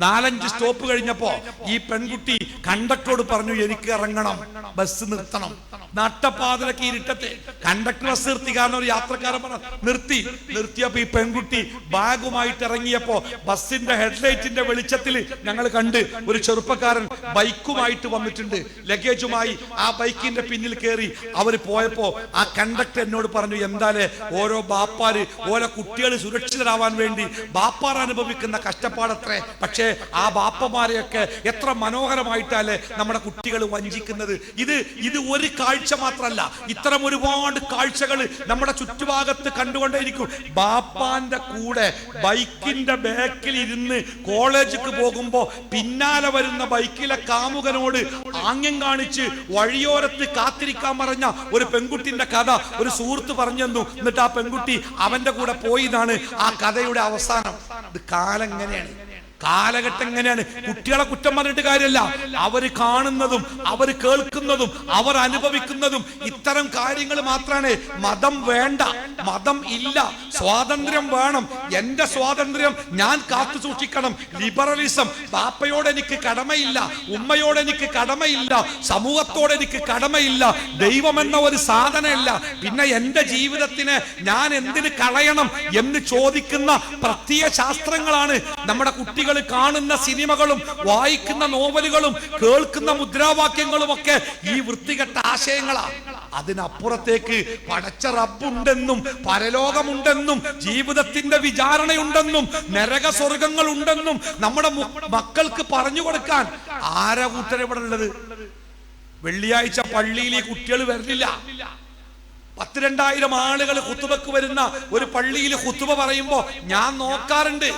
4-5 സ്റ്റോപ്പ് കഴിഞ്ഞപ്പോ ഈ പെൺകുട്ടി കണ്ടക്ടറോട് പറഞ്ഞു, എനിക്ക് ഇറങ്ങണം, ബസ് നിർത്തണം. നട്ടപ്പാതിലൊക്കെ ഇരുട്ടത്തെ കണ്ടക്ടർ ബസ് നിർത്തി. കാരണം ഒരു യാത്രക്കാരൻ നിർത്തിയപ്പോ ഈ പെൺകുട്ടി ബാഗുമായിട്ട് ഇറങ്ങിയപ്പോ ബസിന്റെ ഹെഡ്ലൈറ്റിന്റെ വെളിച്ചത്തിൽ ഞങ്ങൾ കണ്ട് ഒരു ചെറുപ്പക്കാരൻ ബൈക്കുമായിട്ട് വന്നിട്ടുണ്ട്, ലഗേജുമായി. ആ ബൈക്കിന്റെ പിന്നിൽ കയറി അവർ പോയപ്പോ ആ കണ്ടക്ടർ എന്നോട് പറഞ്ഞു, എന്താലേ ഓരോ ബാപ്പാര് ഓരോ കുട്ടികൾ സുരക്ഷിതരാവാൻ വേണ്ടി ബാപ്പാർ അനുഭവിക്കുന്ന കഷ്ടപ്പാടത്രേ. പക്ഷേ ആ ബാപ്പമാരെയൊക്കെ എത്ര മനോഹരമായിട്ടല്ലേ നമ്മുടെ കുട്ടികൾ വഞ്ചിക്കുന്നത്. ഇത് ഒരു കാഴ്ച മാത്രമല്ല, ഇത്തരം ഒരുപാട് കാഴ്ചകൾ നമ്മുടെ ചുറ്റുഭാഗത്ത് കണ്ടുകൊണ്ടേയിരിക്കും. ബാപ്പാന്റെ കൂടെ ബൈക്കിന്റെ ബാക്കിൽ ഇരുന്ന് കോളേജിക്ക് പോകുമ്പോ പിന്നാലെ വരുന്ന ബൈക്കിലെ കാമുകനോട് ആംഗ്യം കാണിച്ച് വഴിയോരത്ത് കാത്തിരിക്കാൻ പറഞ്ഞ ഒരു പെൺകുട്ടിന്റെ കഥ ഒരു സുഹൃത്ത് പറഞ്ഞു തന്നു. എന്നിട്ട് ആ പെൺകുട്ടി അവന്റെ കൂടെ പോയതാണ് ആ കഥയുടെ അവസാനം. ഇത് കാലം എങ്ങനെയാണ്, കാലഘട്ടം എങ്ങനെയാണ്. കുട്ടികളെ കുറ്റം പറഞ്ഞിട്ട് കാര്യമല്ല. അവർ കാണുന്നതും അവർ കേൾക്കുന്നതും അവർ അനുഭവിക്കുന്നതും ഇത്തരം കാര്യങ്ങൾ മാത്രമാണ്. മതം വേണ്ട, മതം ഇല്ല, സ്വാതന്ത്ര്യം വേണം. എന്റെ സ്വാതന്ത്ര്യം ഞാൻ കാത്തു സൂക്ഷിക്കണം. ലിബറലിസം, ബാപ്പയോട് എനിക്ക് കടമയില്ല, ഉമ്മയോട് എനിക്ക് കടമയില്ല, സമൂഹത്തോട് എനിക്ക് കടമയില്ല, ദൈവമെന്ന ഒരു സാധനമല്ല. പിന്നെ എന്റെ ജീവിതത്തിന് ഞാൻ എന്തിന് കളയണം എന്ന് ചോദിക്കുന്ന പ്രത്യയ ശാസ്ത്രങ്ങളാണ് നമ്മുടെ കുട്ടികൾ കാണുന്ന സിനിമകളും വായിക്കുന്ന നോവലുകളും കേൾക്കുന്ന മുദ്രാവാക്യങ്ങളും ഒക്കെ ഈ വൃത്തികെട്ട ആശയങ്ങളാണ്. അതിനപ്പുറത്തേക്ക് പടച്ച റബ്ബുണ്ടെന്നും പരലോകമുണ്ടെന്നും ജീവിതത്തിന്റെ വിചാരണയുണ്ടെന്നും നരക സ്വർഗങ്ങൾ ഉണ്ടെന്നും നമ്മുടെ മക്കൾക്ക് പറഞ്ഞു കൊടുക്കാൻ ആരാ കൂട്ടരെ ഇവിടെ ഉള്ളത്? വെള്ളിയാഴ്ച പള്ളിയിൽ ഈ കുട്ടികൾ വരില്ല. 10,000-2000 ആളുകൾ ഖുതുബക്ക് വരുന്ന ഒരു പള്ളിയിൽ ഖുതുബ പറയുമ്പോ ഞാൻ നോക്കാറുണ്ട്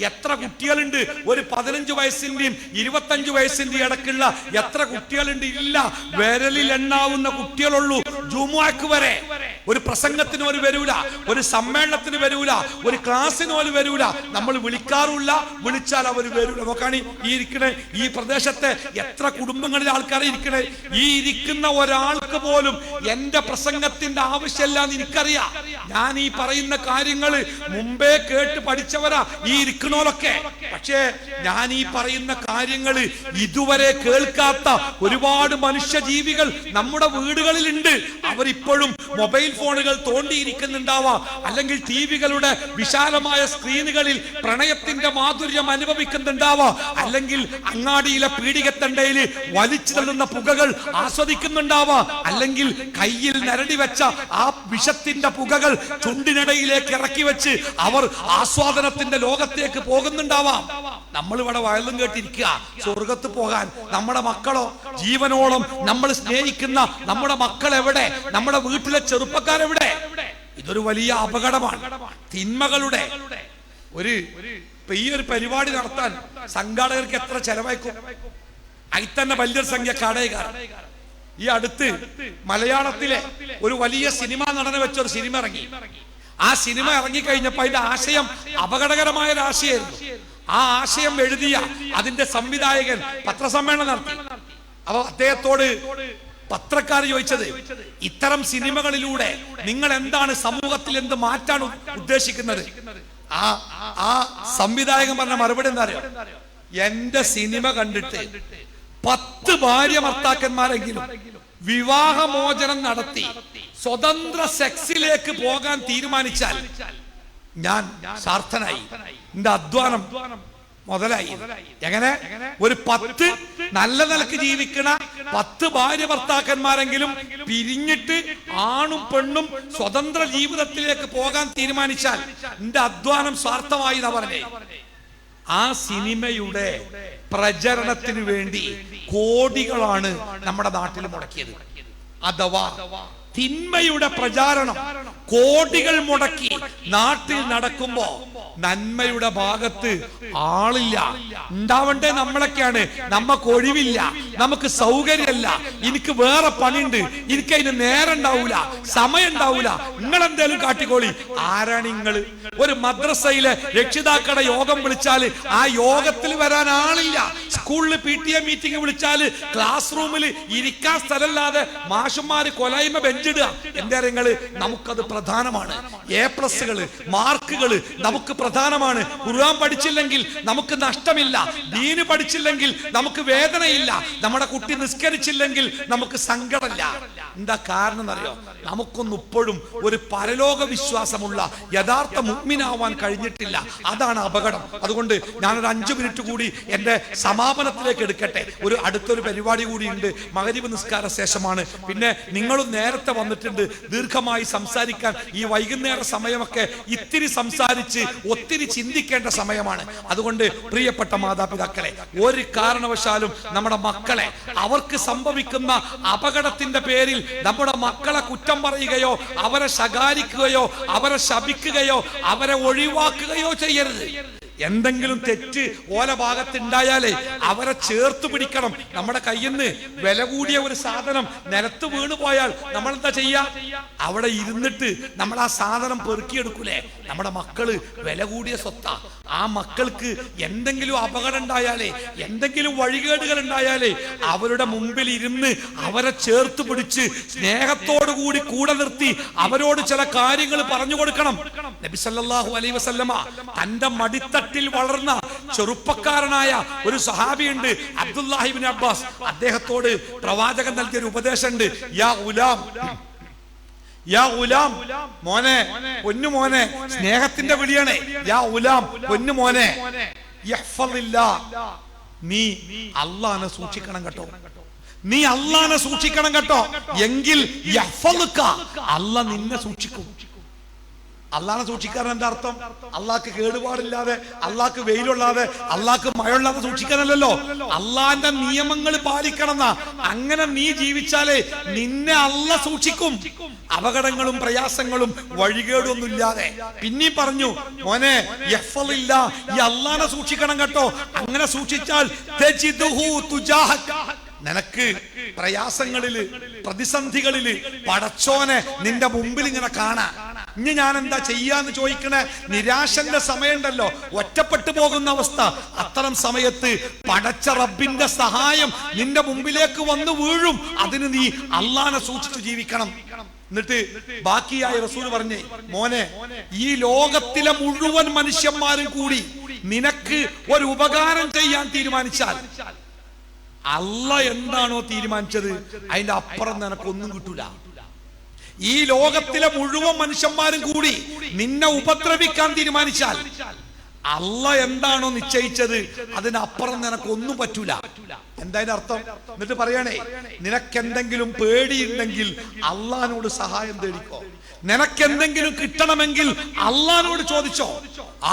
എത്ര കുട്ടികളുണ്ട്. ഒരു 15 വയസ്സിന്റെയും 25 വയസ്സിന്റെയും ഇടക്കുള്ള എത്ര കുട്ടികളുണ്ട്? ഇല്ല, വിരലിൽ എണ്ണാവുന്ന കുട്ടികളുള്ളൂ. ജുമുഅക്ക് വരെ ഒരു പ്രസംഗത്തിന് ഒരു വരൂല, ഒരു സമ്മേളനത്തിന് വരൂല, ഒരു ക്ലാസ്സിന് പോലും വരൂല. നമ്മൾ വിളിക്കാറില്ല, വിളിച്ചാൽ അവർ വരൂല. നോക്കാണ് ഈ ഇരിക്കണേ ഈ പ്രദേശത്തെ എത്ര കുടുംബങ്ങളിലെ ആൾക്കാരെ ഇരിക്കണേ. ഈ ഇരിക്കുന്ന ഒരാൾക്ക് പോലും എന്റെ പ്രസംഗത്തിന്റെ ആവശ്യമില്ല എന്ന് എനിക്കറിയാം. ഞാൻ ഈ പറയുന്ന കാര്യങ്ങൾ മുമ്പേ കേട്ട് പഠിച്ചവരാ ഈ ഇരിക്കണോലൊക്കെ. പക്ഷേ ഞാൻ ഈ പറയുന്ന കാര്യങ്ങൾ ഇതുവരെ കേൾക്കാത്ത ഒരുപാട് മനുഷ്യജീവികൾ നമ്മുടെ വീടുകളിലുണ്ട്. അവരിപ്പോഴും മൊബൈൽ ഫോണുകൾ തോണ്ടിയിരിക്കുന്നുണ്ടാവാം, അല്ലെങ്കിൽ ടിവികളുടെ വിശാലമായ സ്ക്രീനുകളിൽ പ്രണയത്തിന്റെ മാധുര്യം അനുഭവിക്കുന്നുണ്ടാവാം, അല്ലെങ്കിൽ അങ്ങാടിയിലെ പീഡികത്തണ്ടയിൽ വലിച്ചു തള്ളുന്ന പുകകൾ ആസ്വദിക്കുന്നുണ്ടാവാം, അല്ലെങ്കിൽ കയ്യിൽ നരടി വെച്ച ആ വിഷത്തിന്റെ പുകകൾ ചുണ്ടിനിടയിലേക്ക് ഇറക്കി വെച്ച് അവർ ആസ്വാദനത്തിന്റെ ലോകത്തേക്ക് പോകുന്നുണ്ടാവാം. നമ്മൾ ഇവിടെ വയലും കേട്ടിരിക്കുക. സ്വർഗത്ത് പോകാൻ നമ്മുടെ മക്കളോ, ജീവനോളം നമ്മൾ സ്നേഹിക്കുന്ന നമ്മുടെ മക്കൾ എവിടെ? നമ്മുടെ വീട്ടിലെ ചെറുപ്പക്കാരെവിടെ? ഇതൊരു വലിയ അപകടമാണ്. തിന്മകളുടെ ഈ ഒരു പരിപാടി നടത്താൻ സംഘാടകർക്ക് എത്ര ചെലവായിക്കും? അതിൽ തന്നെ വലിയൊരു സംഖ്യ കടയുകാർ. ഈ അടുത്ത് മലയാളത്തിലെ ഒരു വലിയ സിനിമാ നടനെ വെച്ചൊരു സിനിമ ഇറങ്ങി. ആ സിനിമ ഇറങ്ങിക്കഴിഞ്ഞപ്പോ അതിന്റെ ആശയം അപകടകരമായ ഒരു ആശയമായിരുന്നു. ആ ആശയം എഴുതിയ അതിന്റെ സംവിധായകൻ പത്രസമ്മേളനം നടത്തി. അപ്പൊ അദ്ദേഹത്തോട് പത്രക്കാർ ചോദിച്ചത്, ഇത്തരം സിനിമകളിലൂടെ നിങ്ങൾ എന്താണ് സമൂഹത്തിൽ എന്ത് മാറ്റാൻ ഉദ്ദേശിക്കുന്നത്? ആ സംവിധായകൻ പറഞ്ഞ മറുപടി എന്താ അറിയോ? എന്റെ സിനിമ കണ്ടിട്ട് 10 ഭാര്യ ഭർത്താക്കന്മാരെങ്കിലും വിവാഹമോചനം നടത്തി സ്വതന്ത്ര സെക്സിലേക്ക് പോകാൻ തീരുമാനിച്ചാൽ ഞാൻ സാർത്ഥനായി, എന്റെ അധ്വാനം മുതലായി. എങ്ങനെ? ഒരു 10 നല്ല നിലക്ക് ജീവിക്കണ 10 ഭാര്യ ഭർത്താക്കന്മാരെങ്കിലും പിരിഞ്ഞിട്ട് ആണും പെണ്ണും സ്വതന്ത്ര ജീവിതത്തിലേക്ക് പോകാൻ തീരുമാനിച്ചാൽ എന്റെ അധ്വാനം സ്വാർത്ഥമായി എന്നാ പറഞ്ഞേ. ആ സിനിമയുടെ പ്രചരണത്തിന് വേണ്ടി കോടികളാണ് നമ്മുടെ നാട്ടിൽ മുടക്കിയത്. അഥവാ തിന്മയുടെ പ്രചാരണം കോടികൾ മുടക്കി നാട്ടിൽ നടക്കുമ്പോ നന്മയുടെ ഭാഗത്ത് ആളില്ല. ഉണ്ടാവണ്ടേ നമ്മളൊക്കെയാണ്. നമുക്ക് ഒഴിവില്ല, നമുക്ക് സൗകര്യമല്ല, എനിക്ക് വേറെ പണിയുണ്ട്, എനിക്ക് അതിന് നേരം ഉണ്ടാവൂല, സമയം ഉണ്ടാവൂല, നിങ്ങൾ എന്തേലും കാട്ടിക്കോളി. ആരാണ് നിങ്ങള്? ഒരു മദ്രസയിലെ രക്ഷിതാക്കളുടെ യോഗം വിളിച്ചാൽ ആ യോഗത്തിൽ വരാൻ ആളില്ല. സ്കൂളിൽ PTA മീറ്റിംഗ് വിളിച്ചാൽ ക്ലാസ് റൂമിൽ ഇരിക്കാൻ സ്ഥലമില്ലാതെ മാഷന്മാര് കൊലായ്മ ബെഞ്ചിടുക. എന്താ നിങ്ങള്? നമുക്കത് പ്രധാനമാണ്. A+, മാർക്കുകൾ നമുക്ക് പ്രധാനമാണ്. ഖുർആൻ പഠിച്ചില്ലെങ്കിൽ നമുക്ക് നഷ്ടമില്ല, ദീന് പഠിച്ചില്ലെങ്കിൽ നമുക്ക് വേദനയില്ല, നമ്മുടെ കുട്ടി നിസ്കരിച്ചില്ലെങ്കിൽ നമുക്ക് സങ്കടമില്ല. എന്താ കാരണം എന്നറിയോ? നമുക്കൊന്നും ഇപ്പോഴും ഒരു പരലോക വിശ്വാസമുള്ള യഥാർത്ഥ മുഅ്മിനാവാൻ കഴിഞ്ഞിട്ടില്ല. അതാണ് അപകടം. അതുകൊണ്ട് ഞാനൊരു 5 മിനിറ്റ് കൂടി എന്റെ സമാപനത്തിലേക്ക് എടുക്കട്ടെ. അടുത്തൊരു പരിപാടി കൂടിയുണ്ട്, മഗ്‌രിബ് നിസ്കാര ശേഷമാണ്. പിന്നെ നിങ്ങളും നേരത്തെ വന്നിട്ടുണ്ട്. ദീർഘമായി സംസാരിക്കാൻ ഈ വൈകുന്നേര സമയമൊക്കെ ഇത്തിരി സംസാരിച്ച് ഒത്തിരി ചിന്തിക്കേണ്ട സമയമാണ്. അതുകൊണ്ട് പ്രിയപ്പെട്ട മാതാപിതാക്കളെ, ഒരു കാരണവശാലും നമ്മുടെ മക്കളെ അവർക്ക് സംഭവിക്കുന്ന അപകടത്തിന്റെ പേരിൽ നമ്മുടെ മക്കളെ കുറ്റം പറയുകയോ അവരെ ശകാരിക്കുകയോ അവരെ ശപിക്കുകയോ അവരെ ഒഴിവാക്കുകയോ ചെയ്യരുത്. എന്തെങ്കിലും തെറ്റ് ഓല ഭാഗത്തുണ്ടായാലേ അവരെ ചേർത്ത് പിടിക്കണം. നമ്മുടെ കയ്യിൽ നിന്ന് വില കൂടിയ ഒരു സാധനം നിലത്ത് വീണു പോയാൽ നമ്മൾ എന്താ ചെയ്യാ? അവിടെ ഇരുന്നിട്ട് നമ്മൾ ആ സാധനം പെറുക്കിയെടുക്കൂലേ? നമ്മുടെ മക്കള് വില കൂടിയ സ്വത്താ. ആ മക്കൾക്ക് എന്തെങ്കിലും അപകടം ഉണ്ടായാലേ, എന്തെങ്കിലും വഴികേടുകൾ ഉണ്ടായാലേ അവരുടെ മുമ്പിൽ ഇരുന്ന് അവരെ ചേർത്ത് പിടിച്ച് സ്നേഹത്തോടു കൂടി കൂടെ നിർത്തി അവരോട് ചില കാര്യങ്ങൾ പറഞ്ഞു കൊടുക്കണം. നബി സല്ലല്ലാഹു അലൈഹി വസല്ലമ തന്റെ മടിത്തട്ടിൽ വളർന്ന ചെറുപ്പക്കാരനായ ഒരു സഹാബിയുണ്ട്, അബ്ദുല്ലാഹി ഇബ്നു അബ്ബാസ്. അദ്ദേഹത്തോട് പ്രവാചകൻ നൽകിയ ഒരു ഉപദേശമുണ്ട്. യാ ഗുലാം, യാ ഗുലാം, മോനെ, പൊന്നു മോനെ. സ്നേഹത്തിന്റെ വിളിയാണ്. യാ ഗുലാം, പൊന്നു മോനെ. യഹ്ഫളില്ലാഹ്, നീ അല്ലാഹനെ സൂക്ഷിക്കണം കേട്ടോ. നീ അല്ലാഹനെ സൂക്ഷിക്കണം കേട്ടോ. എങ്കിൽ യഹ്ഫളുക, അല്ലാഹ് നിന്നെ സൂക്ഷിക്കും. അള്ളാഹനെ സൂക്ഷിക്കാരൻ എന്താ അർത്ഥം? അള്ളാഹ്ക്ക് കേടുപാടില്ലാതെ, അള്ളാഹ്ക്ക് വെയിലുള്ളാതെ, അള്ളാഹ്ക്ക് മഴയുള്ളാതെ സൂക്ഷിക്കാനല്ലോ. അള്ളാഹിന്റെ നിയമങ്ങൾ പാലിക്കണം. അങ്ങനെ നീ ജീവിച്ചാലേ നിന്നെ അള്ളാഹ് സൂക്ഷിക്കും, അപകടങ്ങളും പ്രയാസങ്ങളും വഴികേടൊന്നും ഇല്ലാതെ. പിന്നെയും പറഞ്ഞു, മോനെ യഹ്ഫളില്ല, ഈ അള്ളാഹനെ സൂക്ഷിക്കണം കേട്ടോ. അങ്ങനെ സൂക്ഷിച്ചാൽ തജിദുഹു തുജാഹക, നിനക്ക് പ്രയാസങ്ങളില് പ്രതിസന്ധികളില് പടച്ചോനെ നിന്റെ മുമ്പിൽ ഇങ്ങനെ കാണാം. ഇനി ഞാൻ എന്താ ചെയ്യാന്ന് ചോദിക്കണേ നിരാശന്റെ സമയമുണ്ടല്ലോ, ഒറ്റപ്പെട്ടു പോകുന്ന അവസ്ഥ. അത്തരം സമയത്ത് പടച്ച റബ്ബിന്റെ സഹായം നിന്റെ മുമ്പിലേക്ക് വന്നു വീഴും. അതിന് നീ അള്ളാഹനെ സൂക്ഷിച്ചു ജീവിക്കണം. എന്നിട്ട് ബാക്കിയായ റസൂൽ പറഞ്ഞേ, മോനെ, ഈ ലോകത്തിലെ മുഴുവൻ മനുഷ്യന്മാരും കൂടി നിനക്ക് ഒരു ഉപകാരം ചെയ്യാൻ തീരുമാനിച്ചാൽ അള്ളാഹ് എന്താണോ തീരുമാനിച്ചത് അതിന്റെ അപ്പുറം നിനക്കൊന്നും കിട്ടൂല. ഈ ലോകത്തിലെ മുഴുവൻ മനുഷ്യന്മാരും കൂടി നിന്നെ ഉപദ്രവിക്കാൻ തീരുമാനിച്ചാൽ അള്ളാഹ് എന്താണോ നിശ്ചയിച്ചത് അതിനപ്പുറം നിനക്കൊന്നും പറ്റൂല. എന്തായാലും അർത്ഥം? എന്നിട്ട് പറയണേ, നിനക്കെന്തെങ്കിലും പേടിയുണ്ടെങ്കിൽ അള്ളാഹിനോട് സഹായം തേടിക്കോ. നിനക്കെന്തെങ്കിലും കിട്ടണമെങ്കിൽ അള്ളാഹിനോട് ചോദിച്ചോ.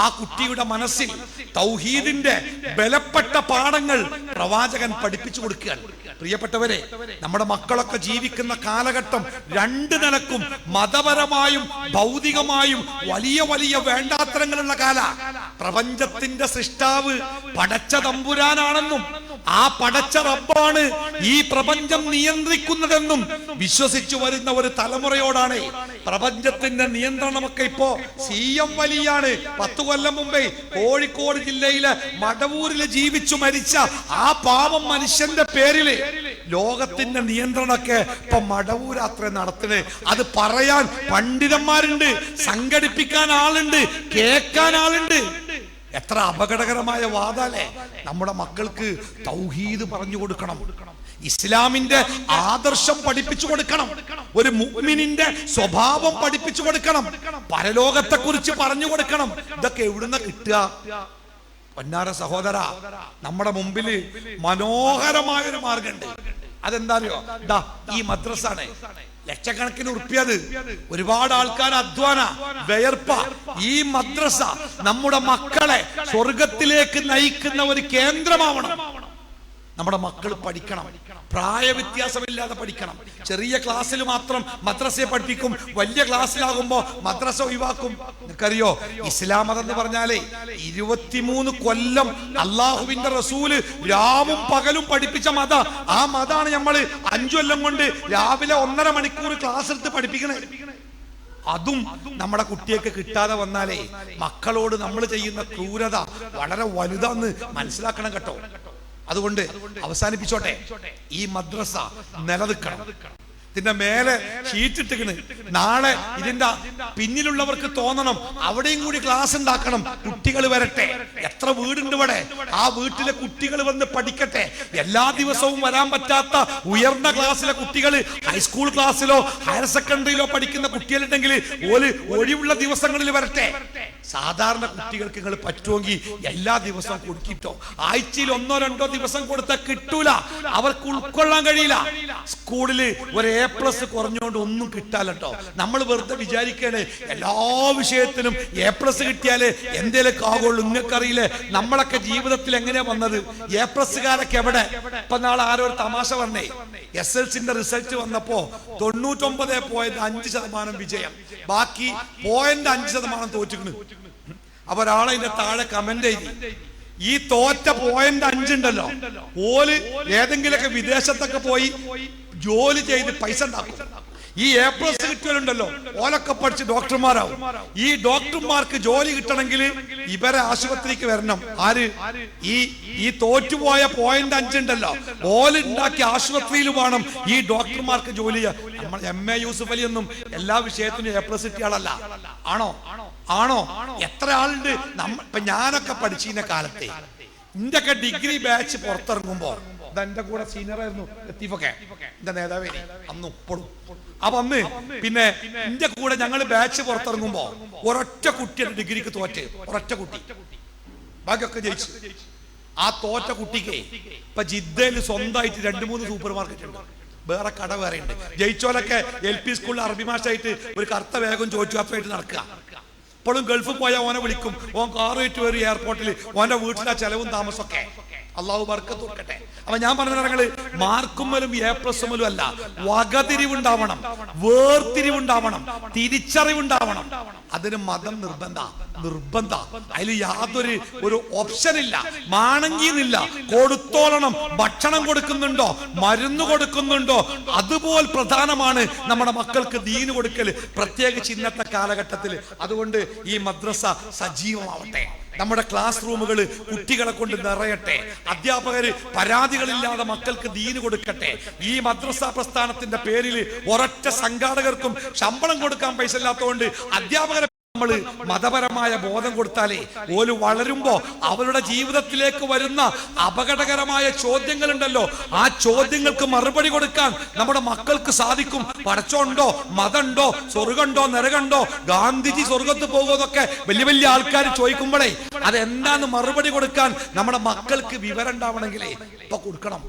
ആ കുട്ടിയുടെ മനസ്സിൽ തൗഹീദിന്റെ ബലപ്പെട്ട പാഠങ്ങൾ പ്രവാചകൻ പഠിപ്പിച്ചു കൊടുക്കുകയാണ്. പ്രിയപ്പെട്ടവരെ, നമ്മുടെ മക്കളൊക്കെ ജീവിക്കുന്ന കാലഘട്ടം രണ്ട് നിലക്കും മതപരമായും ഭൗതികമായും വലിയ വലിയ വേണ്ടാത്തരങ്ങളുള്ള കാല. പ്രപഞ്ചത്തിന്റെ സൃഷ്ടാവ് പടച്ച തമ്പുരാനാണെന്നും ആ പടച്ച റബ്ബാണ് ഈ പ്രപഞ്ചം നിയന്ത്രിക്കുന്നതെന്നും വിശ്വസിച്ചു വരുന്ന ഒരു തലമുറയോടാണ് പ്രപഞ്ചത്തിന്റെ നിയന്ത്രണമൊക്കെ ഇപ്പോ CM വലിയാണ്. 10 കൊല്ലം മുമ്പേ കോഴിക്കോട് ജില്ലയിലെ മടവൂരിൽ ജീവിച്ചു മരിച്ച ആ പാവം മനുഷ്യന്റെ പേരില് ലോകത്തിന്റെ നിയന്ത്രണമൊക്കെ ഇപ്പൊ മടവൂരാത്ര നടത്തണേ. അത് പറയാൻ പണ്ഡിതന്മാരുണ്ട്, സംഘടിപ്പിക്കാൻ ആളുണ്ട്, കേൾക്കാൻ ആളുണ്ട്. എത്ര അപകടകരമായ വാദാലേ. നമ്മുടെ മക്കൾക്ക് തൗഹീദ് പറഞ്ഞു കൊടുക്കണം, ഇസ്ലാമിന്റെ ആദർശം പഠിപ്പിച്ചു കൊടുക്കണം, ഒരു മുഅ്മിനിന്റെ സ്വഭാവം പഠിപ്പിച്ചു കൊടുക്കണം, പരലോകത്തെ കുറിച്ച് പറഞ്ഞു കൊടുക്കണം. ഇതൊക്കെ എവിടുന്ന കിട്ടുക? പൊന്നാര സഹോദര, നമ്മുടെ മുമ്പിൽ മനോഹരമായ ഒരു മാർഗമുണ്ട്. അതെന്താ അറിയോ? ഈ മദ്രസാണ്. ലക്ഷക്കണക്കിന് ഉറുപ്പിയത്, ഒരുപാട് ആൾക്കാർ അധ്വാന വ്യയർപ്പ. ഈ മദ്രസ നമ്മുടെ മക്കളെ സ്വർഗത്തിലേക്ക് നയിക്കുന്ന ഒരു കേന്ദ്രമാവണം. നമ്മുടെ മക്കൾ പഠിക്കണം, പ്രായവ്യത്യാസമില്ലാതെ പഠിക്കണം. ചെറിയ ക്ലാസ്സിൽ മാത്രം മദ്രസയെ പഠിപ്പിക്കും, വലിയ ക്ലാസ്സിലാകുമ്പോ മദ്രസ ഒഴിവാക്കും. നിനക്കറിയോ, ഇസ്ലാം മതം എന്ന് പറഞ്ഞാലേ 23 കൊല്ലം അള്ളാഹുവിന്റെ റസൂല് രാവും പകലും പഠിപ്പിച്ച മത. ആ മതാണ് നമ്മള് 5 കൊല്ലം കൊണ്ട് രാവിലെ 1.5 മണിക്കൂർ ക്ലാസ് എടുത്ത് പഠിപ്പിക്കണേ. അതും നമ്മുടെ കുട്ടിയൊക്കെ കിട്ടാതെ വന്നാലേ മക്കളോട് നമ്മൾ ചെയ്യുന്ന ക്രൂരത വളരെ വലുതാന്ന് മനസ്സിലാക്കണം കേട്ടോ. അതുകൊണ്ട് അവസാനിപ്പിച്ചോട്ടെ, ഈ മദ്രസ നിലനിൽക്കണം. ഇതിന്റെ മേലെ ഷീറ്റിട്ടിക്കണ്. നാളെ ഇതിന്റെ പിന്നിലുള്ളവർക്ക് തോന്നണം അവിടെയും കൂടി ക്ലാസ് ഉണ്ടാക്കണം, കുട്ടികൾ വരട്ടെ. എത്ര വീടുണ്ട് ഇവിടെ, ആ വീട്ടിലെ കുട്ടികൾ വന്ന് പഠിക്കട്ടെ. എല്ലാ ദിവസവും വരാൻ പറ്റാത്ത ഉയർന്ന ക്ലാസ്സിലെ കുട്ടികൾ ഹൈസ്കൂൾ ക്ലാസ്സിലോ ഹയർ സെക്കൻഡറിയിലോ പഠിക്കുന്ന കുട്ടികളുണ്ടെങ്കിൽ ഓല് ഒഴിവുള്ള ദിവസങ്ങളിൽ വരട്ടെ. സാധാരണ കുട്ടികൾക്ക് നിങ്ങൾ പറ്റുമെങ്കിൽ എല്ലാ ദിവസവും കൊടുക്കിട്ടോ. ആഴ്ചയിൽ 1-2 ദിവസം കൊടുത്താൽ കിട്ടൂല, അവർക്ക് ഉൾക്കൊള്ളാൻ കഴിയില്ല. സ്കൂളിൽ ഒരു A+ കുറഞ്ഞുകൊണ്ട് ഒന്നും കിട്ടാലട്ടോ. നമ്മൾ വെറുതെ വിചാരിക്കണേ എല്ലാ വിഷയത്തിനും A+ കിട്ടിയാലേ എന്തേലൊക്കെ ആകുള്ളൂ. നിങ്ങൾക്കറിയില്ലേ നമ്മളൊക്കെ ജീവിതത്തിൽ എങ്ങനെയാ വന്നത്? A+കാരൊക്കെ എവിടെ? ഇപ്പൊ നാളെ ആരോ ഒരു തമാശ പറഞ്ഞേ, SLCന്റെ റിസൾട്ട് വന്നപ്പോ 99.5% വിജയം, ബാക്കി 0.5% തോറ്റിക്കണ്. അപ്പൊ ഒരാളെ ഇതിന്റെ താഴെ കമന്റ് ചെയ്തു, ഈ തോറ്റ 0.5 ഉണ്ടല്ലോ, ഓല് ഏതെങ്കിലുമൊക്കെ വിദേശത്തൊക്കെ പോയി ജോലി ചെയ്ത് പൈസ ഉണ്ടാക്കും. ഈ A+ കിട്ടിയാലുണ്ടല്ലോ ഓലൊക്കെ പഠിച്ച് ഡോക്ടർമാരാവും. ഈ ഡോക്ടർമാർക്ക് ജോലി കിട്ടണമെങ്കിൽ ഇവരെ ആശുപത്രിക്ക് വരണം. ആര്? ഈ തോറ്റുപോയ 0.5 ഉണ്ടല്ലോ, ഓല് ഉണ്ടാക്കിയ ആശുപത്രിയിൽ വേണം ഈ ഡോക്ടർമാർക്ക് ജോലി ചെയ്യാൻ. നമ്മൾ MA യൂസുഫ് അലി ഒന്നും എല്ലാ വിഷയത്തിനും A+ കിട്ടിയ ആളല്ല. ആണോ? എത്ര ആളുണ്ട്? ഇപ്പൊ ഞാനൊക്കെ പഠിച്ചിരുന്ന കാലത്തെ ഇന്റെയൊക്കെ ഡിഗ്രി ബാച്ച് പുറത്തിറങ്ങുമ്പോ എന്റെ കൂടെ സീനിയർ ആയിരുന്നു ലത്തീഫൊക്കെ, എന്റെ നേതാവേ അന്ന് ഇപ്പോഴും. അപ്പൊ അന്ന് പിന്നെ എന്റെ കൂടെ ഞങ്ങൾ ബാച്ച് പുറത്തിറങ്ങുമ്പോ ഒരൊറ്റ കുട്ടിയാണ് ഡിഗ്രിക്ക് തോറ്റ്, ഒരൊറ്റ കുട്ടി, ബാക്കിയൊക്കെ ജയിച്ചു. ആ തോറ്റ കുട്ടിക്ക് ഇപ്പൊ ജിദ്ദയിൽ സ്വന്തമായിട്ട് 2-3 സൂപ്പർ മാർക്കറ്റ് ഉണ്ട്, വേറെ കട വേറെ ഉണ്ട്. ജയിച്ചോലൊക്കെ LP സ്കൂളിൽ അറബി മാഷായിട്ട് ഒരു കറുത്ത വേഗം ചോദിച്ചു നടക്കുക. ഇപ്പോഴും ഗൾഫിൽ പോയാൽ ഓനെ വിളിക്കും, ഓൻ കാറുമായിട്ട് വരും എയർപോർട്ടിൽ, ഓന്റെ വീട്ടിലെ ചെലവും താമസമൊക്കെ. അള്ളാഹു ബർക്കത്ത് കൊടുക്കട്ടെ. അപ്പൊ ഞാൻ പറഞ്ഞ ഞങ്ങള് മാർക്കുമ്മലും A+ലും അല്ല, വകതിരിവുണ്ടാവണം, വേർതിരിവുണ്ടാവണം, തിരിച്ചറിവുണ്ടാവണം. അതിന് മതം നിർബന്ധ. അതിൽ യാതൊരു ഓപ്ഷൻ ഇല്ല, മാണെങ്കിന്നില്ല. കൊടുത്തോളണം. ഭക്ഷണം കൊടുക്കുന്നുണ്ടോ, മരുന്ന് കൊടുക്കുന്നുണ്ടോ, അതുപോലെ പ്രധാനമാണ് നമ്മുടെ മക്കൾക്ക് ദീന് കൊടുക്കൽ, പ്രത്യേകിച്ച് ഇന്നത്തെ കാലഘട്ടത്തിൽ. അതുകൊണ്ട് ഈ മദ്രസ സജീവമാവട്ടെ, നമ്മുടെ ക്ലാസ് റൂമുകൾ കുട്ടികളെ കൊണ്ട് നിറയട്ടെ, അധ്യാപകര് പരാതികളില്ലാതെ മക്കൾക്ക് ദീന് കൊടുക്കട്ടെ. ഈ മദ്രസ പ്രസ്ഥാനത്തിന്റെ പേരിൽ ഒരൊറ്റ സംഘാടകർക്കും ശമ്പളം കൊടുക്കാൻ പൈസ ഇല്ലാത്തതുകൊണ്ട് അധ്യാപകരെ നമ്മൾ മതപരമായ ബോധം കൊടുത്താലേ ഓല് വളരുമ്പോ അവരുടെ ജീവിതത്തിലേക്ക് വരുന്ന അപകടകരമായ ചോദ്യങ്ങളുണ്ടല്ലോ, ആ ചോദ്യങ്ങൾക്ക് മറുപടി കൊടുക്കാൻ നമ്മുടെ മക്കൾക്ക് സാധിക്കും. പടച്ചോണ്ടോ, മതമുണ്ടോ, സ്വർഗമുണ്ടോ, നരകമുണ്ടോ, ഗാന്ധിജി സ്വർഗത്ത് പോകുന്നതൊക്കെ വലിയ വലിയ ആൾക്കാർ ചോദിക്കുമ്പോഴേ അതെന്താന്ന് മറുപടി കൊടുക്കാൻ നമ്മുടെ മക്കൾക്ക് വിവരം ഉണ്ടാവണമെങ്കിലേ ഇപ്പൊ കൊടുക്കണം.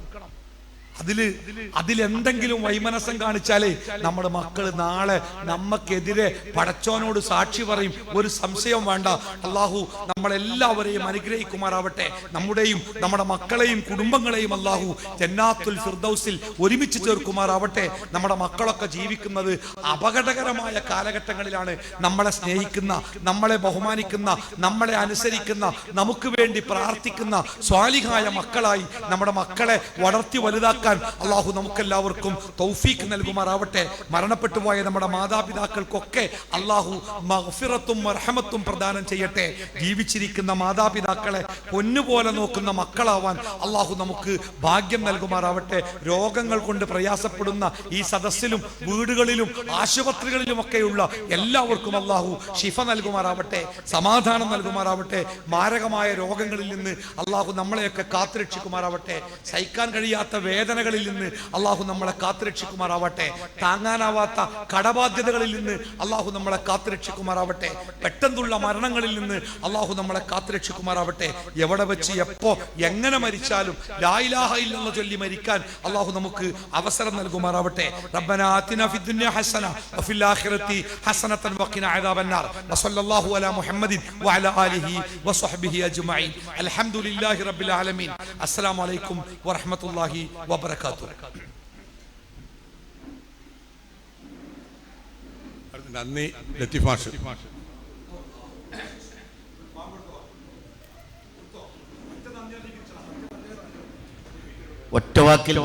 അതിലെന്തെങ്കിലും വൈമനസം കാണിച്ചാലേ നമ്മുടെ മക്കള് നാളെ നമ്മക്കെതിരെ പടച്ചോനോട് സാക്ഷി പറയും. ഒരു സംശയവും വേണ്ട. അള്ളാഹു നമ്മളെല്ലാവരെയും അനുഗ്രഹിക്കുമാറാവട്ടെ. നമ്മുടെയും നമ്മുടെ മക്കളെയും കുടുംബങ്ങളെയും അള്ളാഹു ജന്നാത്തുൽ ഫിർദൗസിൽ ഒരുമിച്ച് ചേർക്കുമാറാവട്ടെ. നമ്മുടെ മക്കളൊക്കെ ജീവിക്കുന്നത് അപകടകരമായ കാലഘട്ടങ്ങളിലാണ്. നമ്മളെ സ്നേഹിക്കുന്ന, നമ്മളെ ബഹുമാനിക്കുന്ന, നമ്മളെ അനുസരിക്കുന്ന, നമുക്ക് വേണ്ടി പ്രാർത്ഥിക്കുന്ന സ്വാലിഹായ മക്കളായി നമ്മുടെ മക്കളെ വളർത്തി വലുതാക്കാൻ അള്ളാഹു നമുക്കെല്ലാവർക്കും തൗഫീഖ് നൽകുമാറാവട്ടെ. മരണപ്പെട്ടു പോയ നമ്മുടെ മാതാപിതാക്കൾക്കൊക്കെ അള്ളാഹു മഗ്ഫിറത്തും മർഹമത്തും പ്രദാനം ചെയ്യട്ടെ. ജീവിച്ചിരിക്കുന്ന മാതാപിതാക്കളെ പൊന്നുപോലെ നോക്കുന്ന മക്കളാവാൻ അള്ളാഹു നമുക്ക് ഭാഗ്യം നൽകുമാറാവട്ടെ. രോഗങ്ങൾ കൊണ്ട് പ്രയാസപ്പെടുന്ന ഈ സദസ്സിലും വീടുകളിലും ആശുപത്രികളിലുമൊക്കെയുള്ള എല്ലാവർക്കും അള്ളാഹു ശിഫ നൽകുമാറാവട്ടെ, സമാധാനം നൽകുമാറാവട്ടെ. മാരകമായ രോഗങ്ങളിൽ നിന്ന് അള്ളാഹു നമ്മളെയൊക്കെ കാത്തുരക്ഷിക്കുമാറാവട്ടെ. സഹിക്കാൻ കഴിയാത്ത വേദനകളിൽ നിന്ന് അള്ളാഹു നമ്മളെ കാത്തുരക്ഷിക്കുമാറാവട്ടെ. താങ്ങാനാവാത്ത കടബാധ്യതകളിൽ നിന്ന് അള്ളാഹു നമ്മളെ കാത്തുരക്ഷിക്കുമാറാവട്ടെ. പെട്ടെന്നുള്ള മരണങ്ങളിൽ നിന്ന് അള്ളാഹു നമ്മളെ കാത്തുരക്ഷിക്കുമാറാവട്ടെ. എവിടെ വെച്ച് എപ്പോ എങ്ങനെ മരിച്ചാലും ലാ ഇലാഹ ഇല്ലല്ലാഹ് ചൊല്ലി മരിക്കാൻ അള്ളാഹു നമുക്ക് അവസരം നൽകുമാറാവട്ടെ. റബ്ബനാ ആതിനാ ഫിദ്ദുനിയ ഹസന വഫിൽ ആഖിറതി ഹസനതൻ വഖിനാ അദാബന്നാർ. വസല്ലല്ലാഹു അലാ മുഹമ്മദിൻ വഅലാ ആലിഹി വസ്വഹ്ബിഹി അജ്മഈൻ. അൽഹംദുലില്ലാഹി റബ്ബിൽ ആലമീൻ. അസ്സലാമു അലൈക്കും വറഹ്മത്തുള്ളാഹി വബറകാതുഹു. നന്ദി ലത്തീഫ് മാഷ്. ഒറ്റവാക്കിൽ